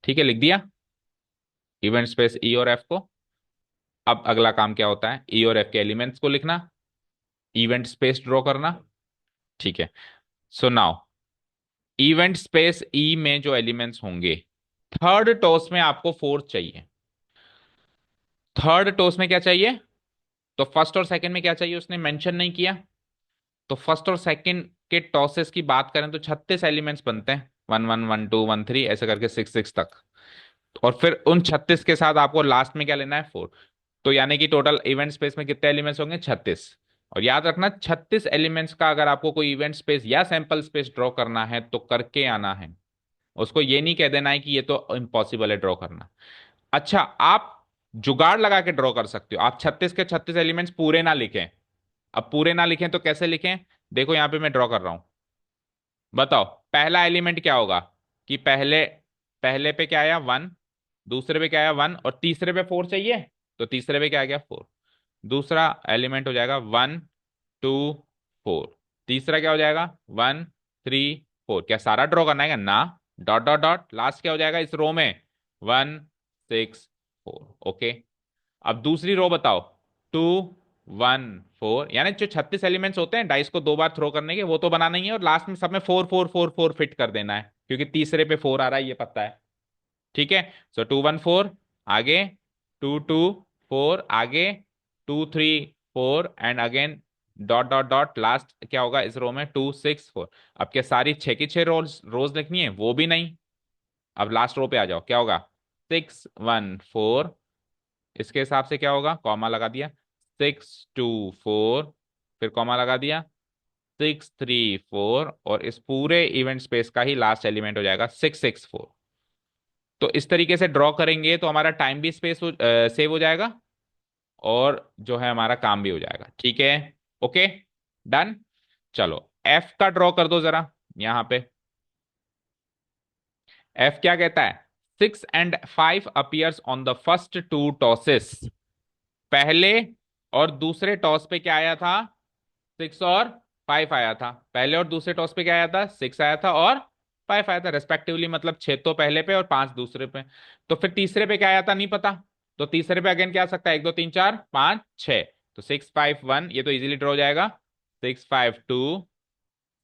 ठीक है, लिख दिया इवेंट स्पेस ई और एफ को। अब अगला काम क्या होता है? ई और एफ के एलिमेंट्स को लिखना, इवेंट स्पेस ड्रॉ करना। ठीक है, सो नाउ इवेंट स्पेस ई में जो एलिमेंट्स होंगे, थर्ड टॉस में आपको फोर्थ चाहिए। थर्ड टॉस में क्या चाहिए? तो फर्स्ट और सेकंड में क्या चाहिए उसने मेंशन नहीं किया। तो फर्स्ट और सेकंड के टॉसेस की बात करें तो 36 एलिमेंट्स बनते हैं, 1 1 1 2 1 3 ऐसे करके 6 6 तक। और फिर उन 36 के साथ आपको लास्ट में क्या लेना है, 4। तो यानी कि टोटल इवेंट स्पेस में कितने एलिमेंट्स होंगे, 36। और याद रखना 36 एलिमेंट्स का अगर आपको कोई इवेंट स्पेस या सैंपल स्पेस ड्रॉ करना है तो करके आना है। उसको ये नहीं कह देना है कि ये तो इम्पॉसिबल है ड्रॉ करना। अच्छा, आप जुगाड़ लगा के ड्रॉ कर सकते हो। आप 36 के 36 एलिमेंट्स पूरे ना लिखें। अब पूरे ना लिखें तो कैसे लिखें, देखो यहां पे मैं ड्रॉ कर रहा हूं। बताओ पहला एलिमेंट क्या होगा, कि पहले पहले पे क्या आया 1, दूसरे पे क्या आया 1, और तीसरे पे 4 चाहिए, तो तीसरे पे क्या आ गया 4। दूसरा एलिमेंट हो जाएगा 1 2 4। तीसरा क्या हो जाएगा 1 3 4। क्या सारा ड्रॉ करना है क्या? ना, डॉट डॉट डॉट लास्ट क्या हो जाएगा इस रो में, 1 6 4। ओके। अब दूसरी रो बताओ, 2 1 4, यानी जो 36 एलिमेंट्स होते हैं डाइस को 2 बार थ्रो करने के, वो तो बनाना ही है, और लास्ट में सब में 4 4 4 4 फिट कर देना है, क्योंकि तीसरे पे 4 आ रहा है ये पता है। ठीक है। सो 2 1 4 आगे, 2 2 4 आगे, 2 3 4 and again dot dot dot last क्या होगा इस रो में, 2 6 4। अब क्या सारी 6 की 6 रोज रोज लिखनी है, वो भी नहीं। अब लास्ट रो पे आ जाओ, क्या होगा 6 1 4। इसके हिसाब से क्या होगा, कॉमा लगा दिया, 6 2 4, फिर कॉमा लगा दिया, 6 3 4, और इस पूरे इवेंट स्पेस का ही लास्ट एलिमेंट हो जाएगा 6 6 4। तो इस तरीके से ड्रॉ करेंगे तो हमारा टाइम भी स्पेस सेव हो जाएगा, और जो है हमारा काम भी हो जाएगा। ठीक है, ओके, डन। चलो एफ का ड्रॉ कर दो जरा यहां पे। एफ क्या कहता है, 6 and 5 appears on the first two tosses. पहले और दूसरे टॉस पे क्या आया था, 6 और 5 आया था। पहले और दूसरे टॉस पे क्या आया था, 6 आया था और 5 आया था रेस्पेक्टिवली, मतलब 6 तो पहले पे और 5 दूसरे पे। तो फिर तीसरे पे क्या आया था नहीं पता, तो तीसरे पे अगेन क्या आ सकता है, 1 2 3 4 5 6। तो 6 5 1 ये तो इजीली ड्रॉ हो जाएगा, 6 5 2,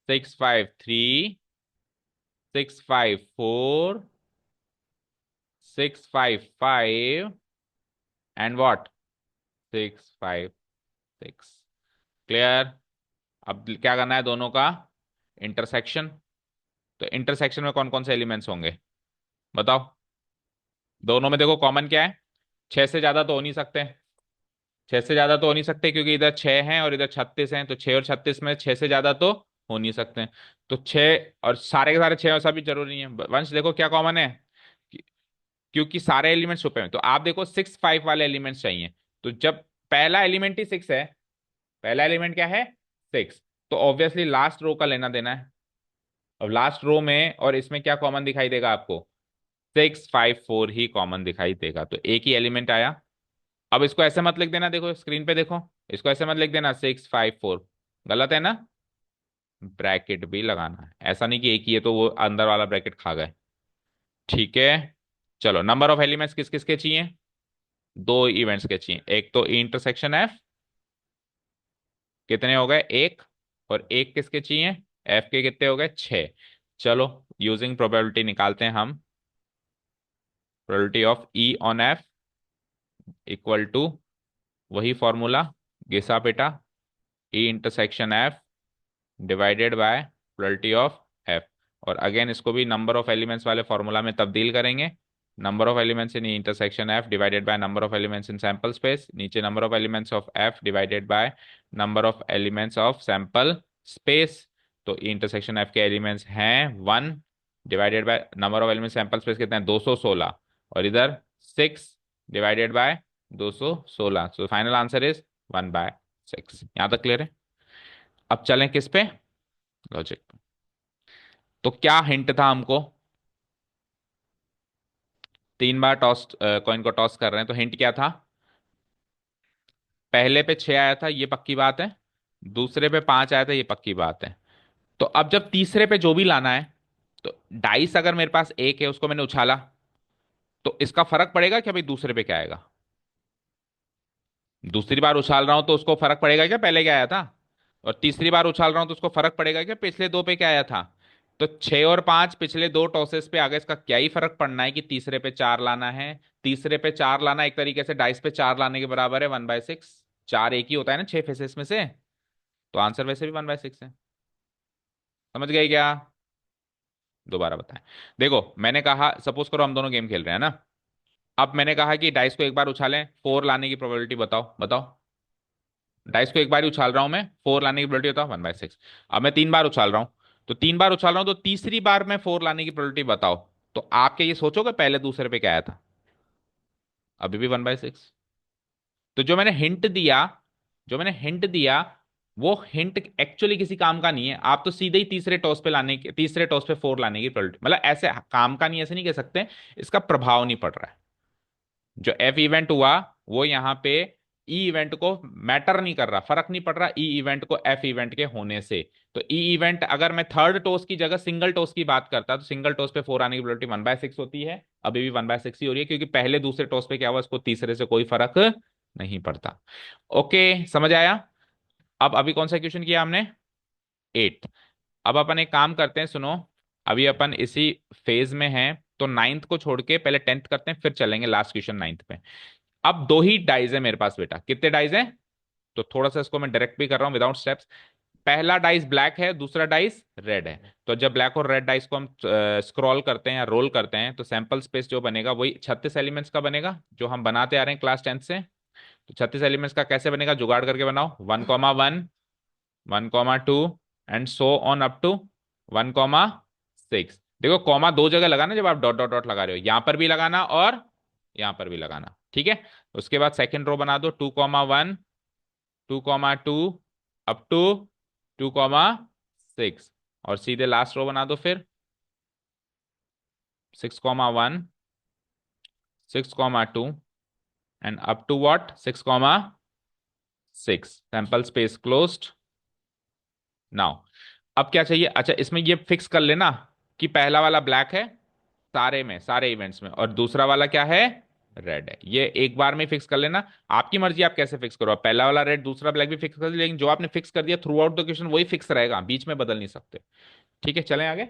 6 5 3, 6 5 4, 6 5 5 एंड व्हाट, 6 5 6। क्लियर। अब क्या करना है, दोनों का इंटरसेक्शन। तो इंटरसेक्शन में कौन कौन से एलिमेंट्स होंगे बताओ। दोनों में देखो कॉमन क्या है, 6 से ज्यादा तो हो नहीं सकते। 6 से ज्यादा तो हो नहीं सकते क्योंकि इधर 6 हैं और इधर 36 हैं, तो 6 और 36 में 6 से ज्यादा तो हो नहीं सकते। तो 6 और सारे के सारे 6 ऐसा भी जरूरी नहीं है। वंश देखो क्या कॉमन है, कि- क्योंकि सारे एलिमेंट्स छुपे हैं, तो आप देखो 6 5 वाले एलिमेंट्स चाहिए। तो जब पहला एलिमेंट ही 6 है, पहला एलिमेंट क्या है 6, तो ऑब्वियसली लास्ट रो का लेना देना है। अब लास्ट रो में और इसमें क्या कॉमन दिखाई देगा आपको, 6 5 4 ही कॉमन दिखाई देगा, तो एक ही एलिमेंट आया। अब इसको ऐसे मत लिख देना, देखो स्क्रीन पे देखो, इसको ऐसे मत लिख देना 6 5 4, गलत है ना। ब्रैकेट भी लगाना है, ऐसा नहीं कि एक ही है तो वो अंदर वाला ब्रैकेट खा गए। ठीक है। चलो नंबर ऑफ एलिमेंट्स किस किस के चाहिए, दो इवेंट्स के चाहिए। एक तो इंटरसेक्शन एफ, कितने हो गए एक, और एक किसके चाहिए, एफ के कितने हो गए 6। चलो यूजिंग प्रोबेबिलिटी निकालते हैं हम। Probability of E on F equal to वही फॉर्मूला, घिसा पिटा, E intersection F divided by probability of F. और अगेन इसको भी नंबर ऑफ एलिमेंट्स वाले फॉर्मूला में तब्दील करेंगे। Number of elements in intersection F divided by number of elements in sample space, नीचे number of elements of F divided by number of elements of sample space. तो इंटरसेक्शन एफ के एलिमेंट्स हैं 1, divided by number of elements sample space कितने हैं 216, और इधर 6 divided by 216। So final answer is 1/6। यहां तक क्लियर है। अब चलें किस पे, लॉजिक। तो क्या हिंट था हमको, 3 बार टॉस कॉइन को टॉस कर रहे हैं, तो हिंट क्या था, पहले पे 6 आया था ये पक्की बात है, दूसरे पे 5 आया था ये पक्की बात है। तो अब जब तीसरे पे जो भी लाना है, तो डाइस अगर मेरे पास एक है उसको मैंने उछाला, तो इसका फर्क पड़ेगा क्या भाई दूसरे पे क्या आएगा। दूसरी बार उछाल रहा हूं तो उसको फर्क पड़ेगा क्या पहले क्या आया था, और तीसरी बार उछाल रहा हूं तो उसको फर्क पड़ेगा क्या पिछले दो पे क्या आया था। तो 6 और 5 पिछले दो टॉसेस पे आ गए, इसका क्या ही फर्क पड़ना है कि तीसरे पे 4 लाना है। तीसरे पे 4 लाना एक तरीके से डाइस पे 4 लाने के बराबर है, 1/6। 4 एक ही होता है ना 6 फेसेस में से, तो आंसर वैसे भी 1/6 है। समझ गए क्या? दोबारा बताएं। देखो मैंने कहा, सपोज करो हम दोनों गेम खेल रहे हैं ना। अब मैंने कहा कि डाइस को एक बार उछालें, 4 लाने की प्रोबेबिलिटी बताओ बताओ। डाइस को एक बार ही उछाल रहा हूं मैं, 4 लाने की प्रोबेबिलिटी बताओ, 1/6। अब मैं 3 बार उछाल रहा हूं, तो 3 बार उछाल रहा हूं, तो तीसरी बार मैं 4 लाने की प्रोबेबिलिटी बताओ। तो आप क्या ये सोचोगे पहले दूसरे पे क्या आया था? अभी भी 1/6। तो जो मैंने हिंट दिया, वो हिंट एक्चुअली किसी काम का नहीं है। आप तो सीधे ही तीसरे टॉस पे 4 लाने की प्रोबेबिलिटी, मतलब ऐसे काम का नहीं, ऐसे नहीं कह सकते। इसका प्रभाव नहीं पड़ रहा है। जो एफ इवेंट हुआ, वो यहाँ पे ई इवेंट को मैटर नहीं कर रहा, फर्क नहीं पड़ रहा ई इवेंट को एफ इवेंट के होने से। तो ई इवेंट, अगर मैं थर्ड टॉस की जगह सिंगल टॉस की बात करता, तो सिंगल टॉस पे 4 आने की प्रोबेबिलिटी 1/6 होती है। अभी भी 1/6 ही हो रही है, क्योंकि पहले दूसरे टॉस पे क्या हुआ, इसको तीसरे से कोई फर्क नहीं पड़ता। ओके, समझ आया? अब अभी कौन सा क्वेश्चन किया हमने? 8। अब अपन एक काम करते हैं, सुनो। अभी अपन इसी फेज में हैं, तो नाइन्थ को छोड़ के पहले 10th करते हैं, फिर चलेंगे लास्ट क्वेश्चन नाइन्थ पे। अब दो ही डाइज है मेरे पास बेटा, कितने डाइज हैं? तो थोड़ा सा इसको मैं डायरेक्ट भी कर रहा हूं विदाउट स्टेप्स। पहला डाइस ब्लैक है, दूसरा डाइस रेड है। तो जब ब्लैक और रेड डाइस को हम स्क्रॉल करते हैं या रोल करते हैं, तो सैंपल स्पेस जो बनेगा वही 36 एलिमेंट्स का बनेगा, जो हम बनाते आ रहे हैं क्लास 10 से। तो 36 एलिमेंट्स का कैसे बनेगा, जुगाड़ करके बनाओ। 1,1, 1,2 and so on up to 1,6। देखो कॉमा दो जगह लगाना, जब आप डॉट डॉट डॉट लगा रहे हो, यहां पर भी लगाना और यहां पर भी लगाना, ठीक है। उसके बाद सेकंड रो बना दो, 2,1, 2,2 अप टू 2,6। और सीधे लास्ट रो बना दो फिर, 6,1, 6,2 end up to what, 6,6। Sample space closed. Now अब क्या चाहिए? अच्छा, इसमें ये फिक्स कर लेना कि पहला वाला ब्लैक है सारे में, सारे इवेंट्स में, और दूसरा वाला क्या है, रेड है। ये एक बार में फिक्स कर लेना। आपकी मर्जी आप कैसे फिक्स करो, आप पहला वाला रेड दूसरा ब्लैक भी फिक्स कर, लेकिन जो आपने फिक्स कर दिया थ्रू आउट द क्वेश्चन वही फिक्स रहेगा, बीच में बदल नहीं सकते। ठीक है, चलें आगे।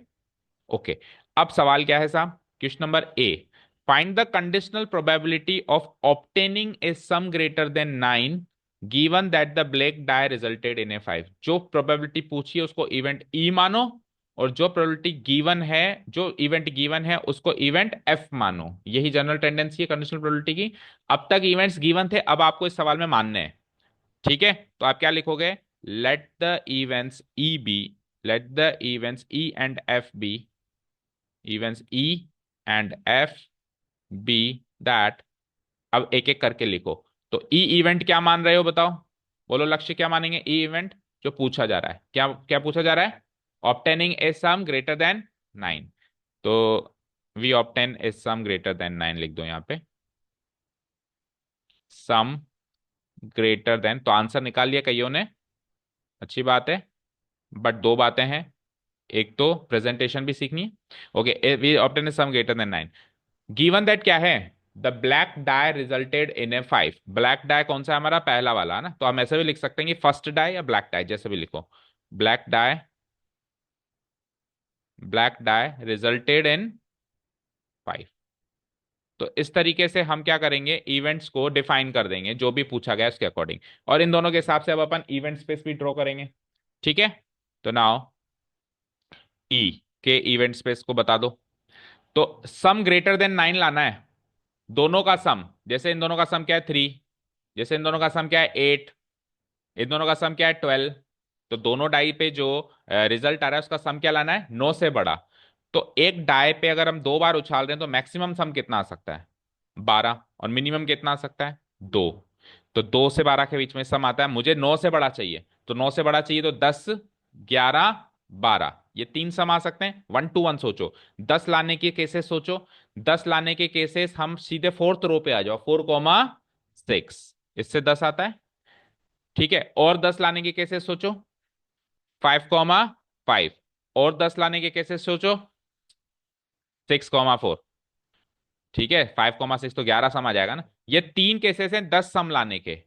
ओके, अब सवाल क्या है साहब? Question number A, find the conditional probability of obtaining a sum greater than 9 given that the black die resulted in a 5। जो प्रोबेबिलिटी पूछी है उसको इवेंट ई मानो, और जो प्रोबेबिलिटी गिवन है, जो इवेंट गिवन है उसको इवेंट एफ मानो। यही जनरल टेंडेंसी है कंडीशनल प्रोबेबिलिटी की। अब तक इवेंट्स गिवन थे, अब आपको इस सवाल में मानने हैं। ठीक है, तो आप क्या लिखोगे? Let the events E B, let the events E and F B, events E and F B that. अब एक एक करके लिखो। तो ई इवेंट क्या मान रहे हो बताओ? बोलो लक्ष्य क्या मानेंगे? ई इवेंट जो पूछा जा रहा है, क्या क्या पूछा जा रहा है? Obtaining a sum greater than 9। तो we obtain a sum greater than 9 लिख दो यहां पे, सम ग्रेटर देन। तो आंसर निकाल लिया कईयों ने, अच्छी बात है। बट दो बातें हैं, एक तो प्रेजेंटेशन भी सीखनी है। Okay, we obtain a sum greater than 9 given that क्या है, the black die resulted in a 5। Black die कौन सा है हमारा? पहला वाला है ना, तो हम ऐसे भी लिख सकते हैं कि फर्स्ट डाई या ब्लैक डाई, जैसे भी लिखो। Black dye, black die resulted इन 5। तो इस तरीके से हम क्या करेंगे, इवेंट्स को डिफाइन कर देंगे जो भी पूछा गया उसके अकॉर्डिंग। और इन दोनों के हिसाब से अब अपन इवेंट स्पेस भी ड्रॉ करेंगे। ठीक है, तो नाउ ई के इवेंट स्पेस को बता दो। तो सम ग्रेटर देन 9 लाना है, दोनों का सम। जैसे इन दोनों का सम क्या है, 3। जैसे इन दोनों का सम क्या है, 8। इन दोनों का सम क्या है, 12। तो दोनों डाई पे जो रिजल्ट आ रहा है उसका सम क्या लाना है, 9 से बड़ा। तो एक डाई पे अगर हम 2 बार उछाल रहे हैं, तो मैक्सिमम सम कितना आ सकता है, 12। और मिनिमम कितना आ सकता है, 2। तो 2 से 12 के बीच में सम आता है। मुझे 9 से बड़ा चाहिए, तो 9 से बड़ा चाहिए तो 10, 11, 12, ये 3 सम आ सकते हैं। 1 to 1 सोचो, 10 लाने के केसेस सोचो। 10 लाने के केसेस हम सीधे फोर्थ रो पे आ जाओ, 4,6, इससे 10 आता है। ठीक है, और 10 लाने के केसेस सोचो, 5,5। और 10 लाने के केसेस सोचो, 6,4। ठीक है, 5,6 तो 11 सम आ जाएगा ना। ये 3 केसेस हैं 10 सम लाने के।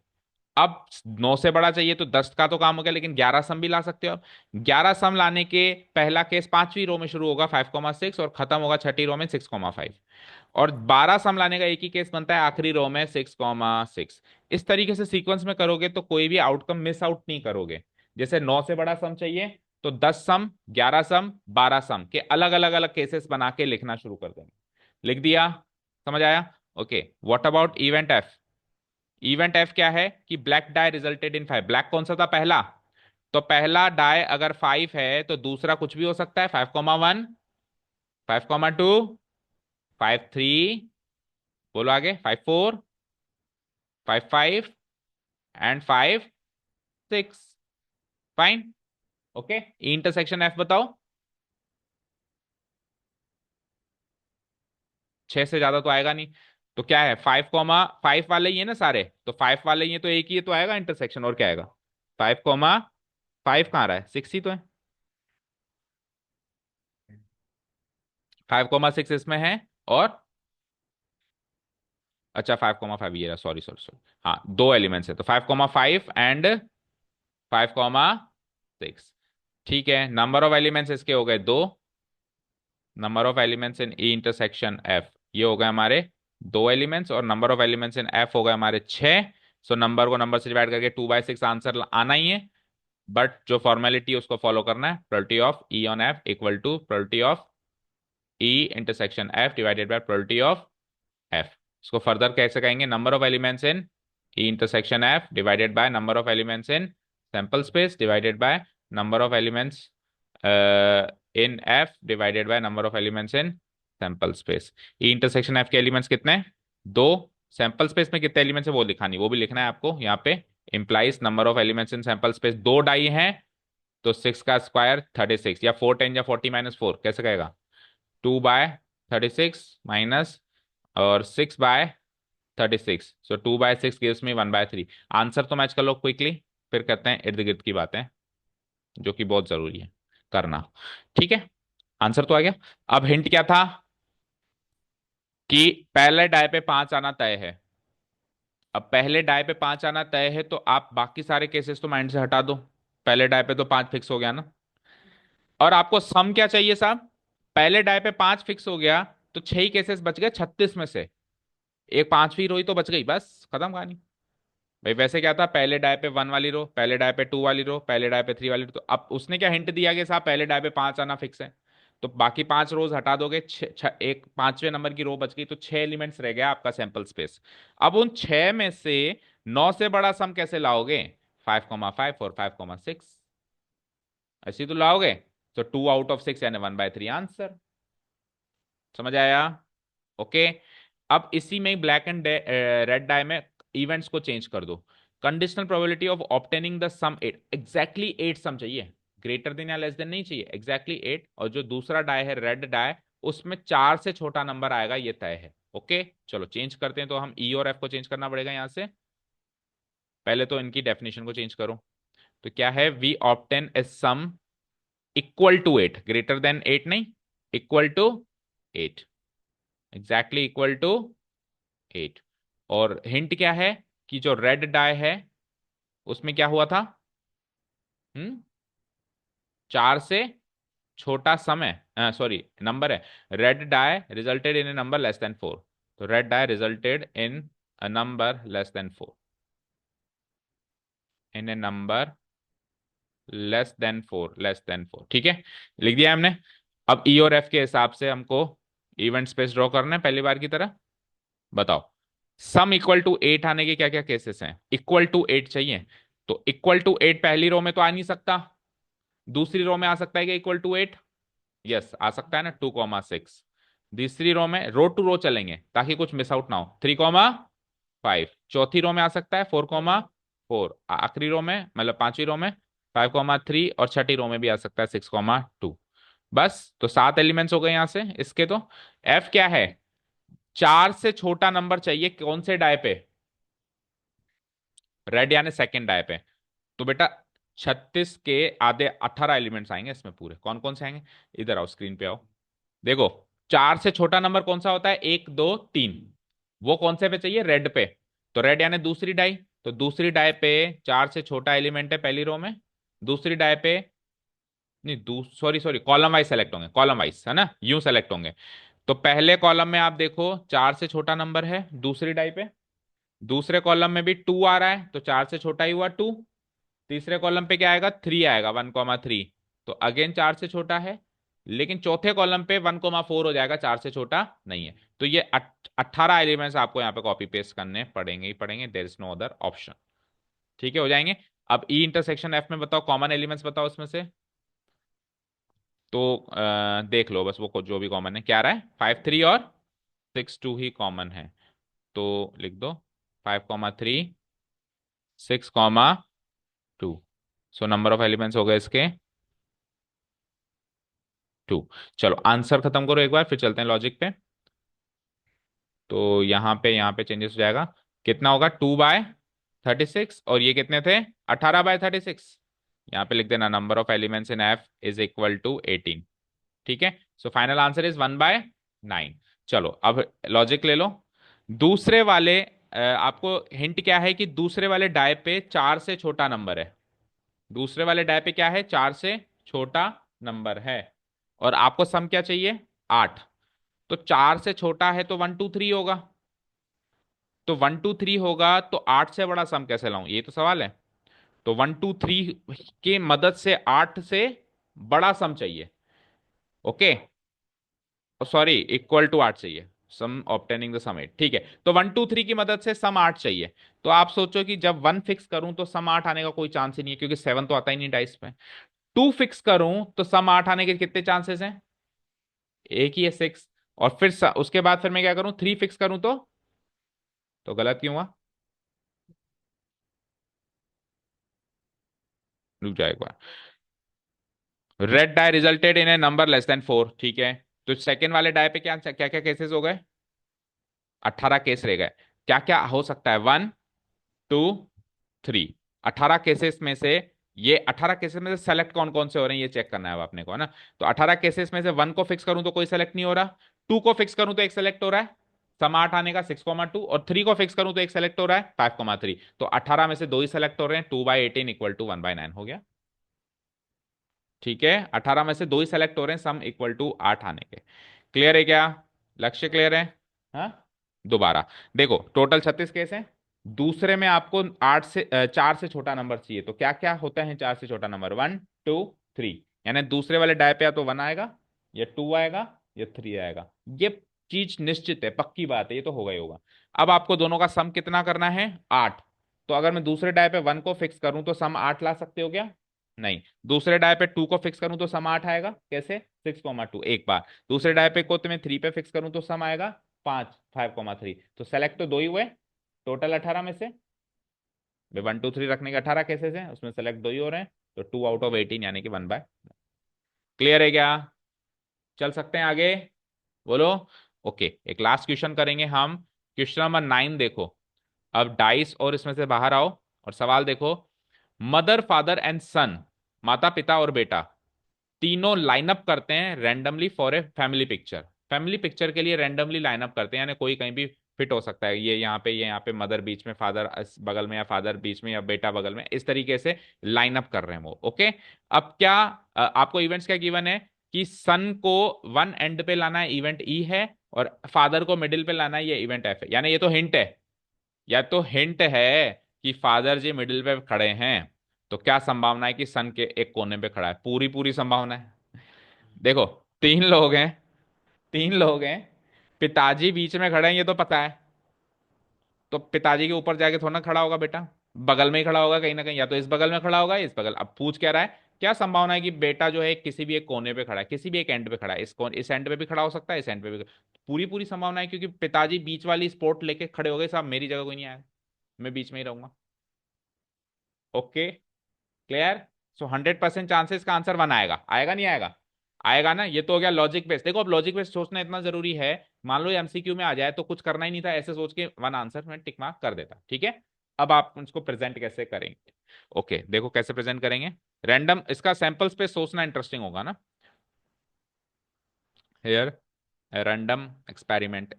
अब 9 से बड़ा चाहिए तो 10 का तो काम हो गया, लेकिन 11 सम भी ला सकते हो आप। 11 सम लाने के पहला केस 5वीं रो में शुरू होगा, 5,6, और खत्म होगा छठी रो में, 6,5। और 12 सम लाने का एक ही केस बनता है आखिरी रो में, 6,6। इस तरीके से सीक्वेंस में करोगे तो कोई भी आउटकम मिस आउट नहीं करोगे। जैसे 9 से बड़ा सम चाहिए तो 10 सम, 11 सम, 12 सम के अलग अलग अलग केसेस बना के लिखना शुरू कर देंगे। लिख दिया? समझ आया? Okay, what about event F? Event F क्या है कि ब्लैक डाई रिजल्टेड इन 5। ब्लैक कौन सा था? पहला। तो पहला डाई अगर 5 है तो दूसरा कुछ भी हो सकता है। 5,1, 5,2, 5,3, बोलो आगे, 5,4, 5,5 and 5,6। Fine. Okay, intersection F बताओ। 6 से ज्यादा तो आएगा नहीं। तो क्या है, 5,5 वाले ही है ना सारे, तो 5 वाले ही है तो एक ही है तो आएगा इंटरसेक्शन, और क्या आएगा? 5,5 कहाँ रहा है? 6 ही तो है। 5,6 इसमें है। और अच्छा, 5,5 ये रहा, सॉरी सॉरी सॉरी। हाँ, दो एलिमेंट्स है तो 5,5 एंड 5,6। ठीक है, नंबर ऑफ एलिमेंट्स इसके हो गए दो। Number of elements in E intersection F, ये हो गए हमारे दो एलिमेंट्स, और number of elements in F हो गए हमारे 6। सो नंबर को नंबर से डिवाइड करके 2/6 आंसर आना ही है। बट जो फॉर्मेलिटी है उसको फॉलो करना है, probability of E on F equal to probability of E intersection F divided by probability of F. इसको फर्दर कैसे कहेंगे? Number of elements in E intersection F divided by number of elements in sample space divided by number of elements in F divided by number of elements in sample space. E intersection F के एलिमेंट्स कितने हैं? दो। सैंपल स्पेस में कितने एलिमेंट्स है वो लिखानी, वो भी लिखना है आपको यहाँ पे। Implies number of elements in sample space, दो डाई हैं तो 6 का स्क्वायर 36, या 410 या 40 - 4 कैसे कहेगा? 2/36 माइनस और 6/36, सो 2/6 गिव्स मी 1/3। आंसर तो मैच कर लो क्विकली, फिर करते हैं इर्द गिर्द की बातें जो कि बहुत जरूरी है करना। ठीक है, आंसर तो आ गया। अब हिंट क्या था कि पहले डाय पे 5 आना तय है। अब पहले डाय पे 5 आना तय है तो आप बाकी सारे केसेस तो माइंड से हटा दो। पहले डाय पे तो 5 फिक्स हो गया ना। और आपको सम क्या चाहिए साहब? पहले डाय पे 5 फिक्स हो गया तो 6 ही केसेस बच गए 36 में से। एक पांचवी रो ही तो बच गई, बस खत्म कहानी। भाई वैसे क्या था, पहले डाय पे 1 वाली रो, पहले डाय पे 2 वाली रो, पहले डाय पे 3 वाली रो, तो अब उसने क्या हिंट दिया कि साहब पहले डाय पे 5 आना फिक्स है। तो बाकी 5 रोज हटा दोगे, एक पांचवें नंबर की रो बच गई, तो 6 एलिमेंट्स रह गया आपका सैंपल स्पेस। अब उन 6 में से 9 से बड़ा सम कैसे लाओगे? 5,5 और 5,6 ऐसे ही तो लाओगे। तो 2/6 यानी 1/3 आंसर। समझ आया? ओके। अब इसी में ब्लैक एंड रेड डाई में इवेंट्स को चेंज कर दो। Conditional probability of obtaining the sum 8, exactly 8 sum चाहिए, ग्रेटर देन या लेस देन नहीं चाहिए, एग्जैक्टली 8। और जो दूसरा डाई है रेड डाई, उसमें 4 से छोटा नंबर आएगा, ये तय है। ओके, चलो चेंज करते हैं। तो हम ई और एफ को चेंज करना पड़ेगा यहां से। पहले तो इनकी डेफिनेशन को चेंज करो। तो क्या है, we obtain a sum equal to 8, greater than 8 नहीं, equal to 8, exactly equal to 8। और हिंट क्या है कि जो रेड डाई है उसमें क्या हुआ था? 4 से छोटा समय, सॉरी नंबर है। Red die resulted in a number less than 4। तो red die resulted in a number less than 4, in a number less than 4, less than 4। ठीक है, लिख दिया हमने। अब ई और एफ के हिसाब से हमको इवेंट स्पेस ड्रॉ करना है पहली बार की तरह। बताओ, सम इक्वल टू 8 आने के क्या क्या केसेस हैं? इक्वल टू 8 चाहिए, तो इक्वल टू 8 पहली रो में तो आ नहीं सकता, दूसरी रो में आ सकता है कि इक्वल टू 8? यस आ सकता है ना, 2,6। तीसरी रो में रो टू रो चलेंगे ताकि कुछ मिस आउट ना हो, 3,5। चौथी रो में आ सकता है 4,4। आखिरी रो में मतलब पांचवी रो में 5,3, और छठी रो में भी आ सकता है 6,2। बस, तो 7 एलिमेंट्स हो गए यहां से इसके। तो एफ क्या है? 4 से छोटा नंबर चाहिए, कौन से डाय पे? रेड यानी सेकंड डाय पे। तो बेटा 36 के आधे 18 एलिमेंट्स आएंगे इसमें, पूरे कौन कौन से आएंगे? इधर आओ, स्क्रीन पे आओ, देखो। 4 से छोटा नंबर कौन सा होता है? 1, 2, 3। वो कौन से पे चाहिए? रेड पे। तो रेड यानी दूसरी डाई, तो दूसरी डाई पे 4 से छोटा एलिमेंट है पहली रो में, दूसरी डाई पे नहीं, sorry sorry, column wise select होंगे, कॉलम वाइज है ना, यूं सेलेक्ट होंगे। तो पहले कॉलम में आप देखो 4 से छोटा नंबर है दूसरी डाई पे, दूसरे कॉलम में भी 2 आ रहा है तो 4 से छोटा ही हुआ 2। तीसरे कॉलम पे क्या आएगा? 3 आएगा, 1,3। तो अगेन 4 से छोटा है, लेकिन चौथे कॉलम पे 1,4 हो जाएगा, 4 से छोटा नहीं है। तो ये 18 एलिमेंट्स आपको यहाँ पे कॉपी पेस्ट करने पड़ेंगे ही पड़ेंगे, there is no other option. ठीक है, हो जाएंगे। अब ई इंटरसेक्शन एफ में बताओ कॉमन एलिमेंट्स बताओ इसमें से। तो देख लो बस, वो जो भी कॉमन है क्या रहा है, 5 3 और 6 2 ही कॉमन है। तो लिख दो 5,3 6,2। सो नंबर ऑफ एलिमेंट्स हो गए इसके 2। चलो आंसर खत्म करो एक बार, फिर चलते हैं लॉजिक पे। तो यहाँ पे चेंजेस हो जाएगा, कितना होगा 2/36, और ये कितने थे 18/36। यहाँ पे लिख देना number of elements in F is equal to 18। ठीक है, सो फाइनल आंसर इज 1/9। चलो अब लॉजिक ले लो। दूसरे वाले आपको हिंट क्या है कि दूसरे वाले डाय पे 4 से छोटा नंबर है। दूसरे वाले डाय पे क्या है, 4 से छोटा नंबर है। और आपको सम क्या चाहिए, 8। तो 4 से छोटा है तो 1 2 3 होगा। तो 1 2 3 होगा तो 8 से बड़ा सम कैसे लाऊं, ये तो सवाल है। तो 1 2 3 की मदद से 8 से बड़ा सम चाहिए। ओके, सॉरी इक्वल टू 8 चाहिए, सम ऑब्टेनिंग द सम 8। ठीक है, तो 1 2 3 की मदद से सम 8 चाहिए। तो आप सोचो कि जब 1 फिक्स करूं तो सम 8 आने का कोई चांस ही नहीं है, क्योंकि 7 तो आता ही नहीं डाइस पे। 2 फिक्स करूं तो सम 8 आने के कितने चांसेस हैं, एक ही है, 6। और फिर उसके बाद फिर मैं क्या करूं, 3 फिक्स करूं तो गलत क्यों हुआ, रुक जाएगा। Red die resulted in a number less than 4। ठीक है, तो सेकेंड वाले डाई पे क्या क्या क्या केसेस हो गए, 18 केस रह गए। क्या क्या हो सकता है, 1 2 3, 18 केसेस में से, ये 18 केसेस में से सेलेक्ट कौन कौन से हो रहे हैं ये चेक करना है अब अपने को, है ना। तो 18 केसेस में से 1 को फिक्स करूं तो कोई सेलेक्ट नहीं हो रहा, 2 को फिक्स करूं तो एक सेलेक्ट हो रहा है, सम 8 आने का 6,2, और 3 को फिक्स करूं तो एक सेलेक्ट हो रहा है 5,3। तो 18 में से दो ही सेलेक्ट हो रहे हैं, 2/18 इक्वल टू 1/9 हो गया। ठीक है, 18 में से दो ही सेलेक्ट हो रहे हैं, सम इक्वल टू 8 आने के। क्लियर है क्या, लक्ष्य क्लियर है। हाँ, दोबारा देखो, टोटल 36 केस है। दूसरे में आपको 4 से छोटा नंबर चाहिए, तो क्या क्या होता है 4 से छोटा नंबर, 1 2 3। यानी दूसरे वाले डाय पे या तो 1 आएगा, या 2 आएगा, या 3 आएगा। ये चीज निश्चित है, पक्की बात है, ये तो होगा ही होगा। अब आपको दोनों का सम कितना करना है, 8। तो अगर मैं दूसरे डाय पे 1 को फिक्स करूं तो सम 8 ला सकते हो क्या, नहीं। दूसरे डाय पे 2 को फिक्स करूं तो सम 8 आएगा, कैसे, 6,2 एक बार। दूसरे डाय पे को तो मैं 3 पे फिक्स करूं तो सम आएगा 5 5,3। तो सेलेक्ट तो दो ही हुए टोटल 18 में से। 1 2 3 रखने के 18 केसेस हैं, उसमें सेलेक्ट दो ही हो रहे हैं, तो 2 आउट ऑफ 18 यानी कि 1/। क्लियर है क्या, चल सकते हैं आगे, बोलो। ओके, एक लास्ट क्वेश्चन करेंगे हम, क्वेश्चन नंबर 9 देखो। अब डाइस और इसमें से बाहर आओ, और सवाल देखो। मदर फादर एंड सन, माता पिता और बेटा, तीनों लाइनअप करते हैं randomly for a family picture. Family picture के लिए रैंडमली लाइनअप करते हैं, यानी कोई कहीं भी फिट हो सकता है, ये यहाँ पे मदर बीच में, फादर बगल में, या फादर बीच में, या बेटा बगल में, इस तरीके से लाइनअप कर रहे हैं वो। ओके, अब क्या आपको इवेंट्स क्या गिवन है कि सन को वन एंड पे लाना है, इवेंट ई है, और फादर को मिडिल पे लाना है, ये इवेंट एफ है। यानी ये तो हिंट है, या तो हिंट है कि फादर जी मिडिल पे खड़े हैं, तो क्या संभावना है कि सन के एक कोने पे खड़ा है, पूरी पूरी संभावना है। देखो, 3 लोग हैं, 3 लोग हैं, पिताजी बीच में खड़े हैं ये तो पता है, तो पिताजी के ऊपर जाके थोड़ा ना खड़ा होगा बेटा, बगल में ही खड़ा होगा कहीं ना कहीं, या तो इस बगल में खड़ा होगा या इस बगल। अब पूछ क्या रहा है, क्या संभावना है कि बेटा जो है किसी भी एक कोने पे खड़ा है, किसी भी एक एंड पे खड़ा है, इस एंड पे भी खड़ा हो सकता है, इस एंड पे भी। पूरी पूरी संभावना है, क्योंकि पिताजी बीच वाली स्पोर्ट लेके खड़े हो गए, साहब मेरी जगह कोई नहीं आया, मैं बीच में ही रहूंगा। Okay, clear. सो 100% चांसेस का आंसर 1 आएगा, आएगा नहीं आएगा, आएगा ना। ये तो हो गया लॉजिक बेस्ड। देखो अब लॉजिक बेस्ड सोचना इतना जरूरी है, मान लो एमसीक्यू में आ जाए तो कुछ करना ही नहीं था, ऐसे सोच के 1 आंसर में टिक मार्क कर देता। ठीक है, अब आप उसको प्रेजेंट कैसे करेंगे, ओके देखो कैसे प्रेजेंट करेंगे। रैंडम, इसका सैंपल्स पे सोचना इंटरेस्टिंग होगा ना। Here a random experiment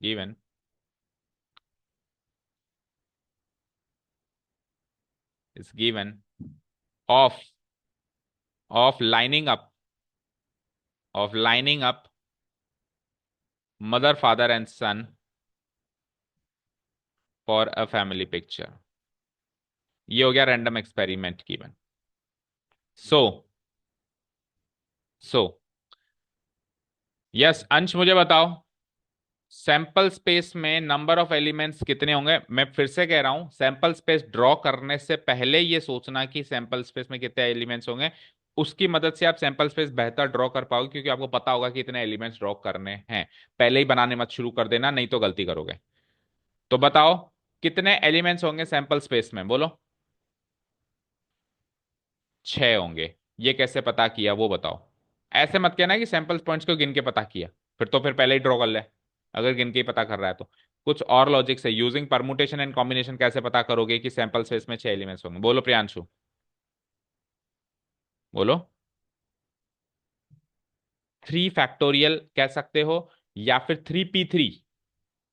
given is given of of lining up mother father and son for a family picture। ये हो गया रैंडम एक्सपेरिमेंट गिवन। सो सो यस अंश, मुझे बताओ सैंपल स्पेस में नंबर ऑफ एलिमेंट्स कितने होंगे। मैं फिर से कह रहा हूं, सैंपल स्पेस ड्रॉ करने से पहले ये सोचना कि सैंपल स्पेस में कितने एलिमेंट्स होंगे। उसकी मदद से आप सैंपल स्पेस बेहतर ड्रॉ कर पाओगे, क्योंकि आपको पता होगा कि इतने एलिमेंट्स ड्रॉ करने हैं। पहले ही बनाने मत शुरू कर देना, नहीं तो गलती करोगे। तो बताओ कितने एलिमेंट्स होंगे सैंपल स्पेस में, बोलो। 6 होंगे। ये कैसे पता किया वो बताओ। ऐसे मत कहना कि सैंपल पॉइंट्स को गिन के पता किया, फिर तो फिर पहले ही ड्रॉ कर ले। अगर गिन के ही पता कर रहा है तो कुछ और लॉजिक से, यूजिंग परमुटेशन एंड कॉम्बिनेशन कैसे पता करोगे कि सैंपल स्पेस में 6 एलिमेंट्स होंगे, बोलो प्रियांशु, बोलो। 3 फैक्टोरियल कह सकते हो, या फिर 3p3।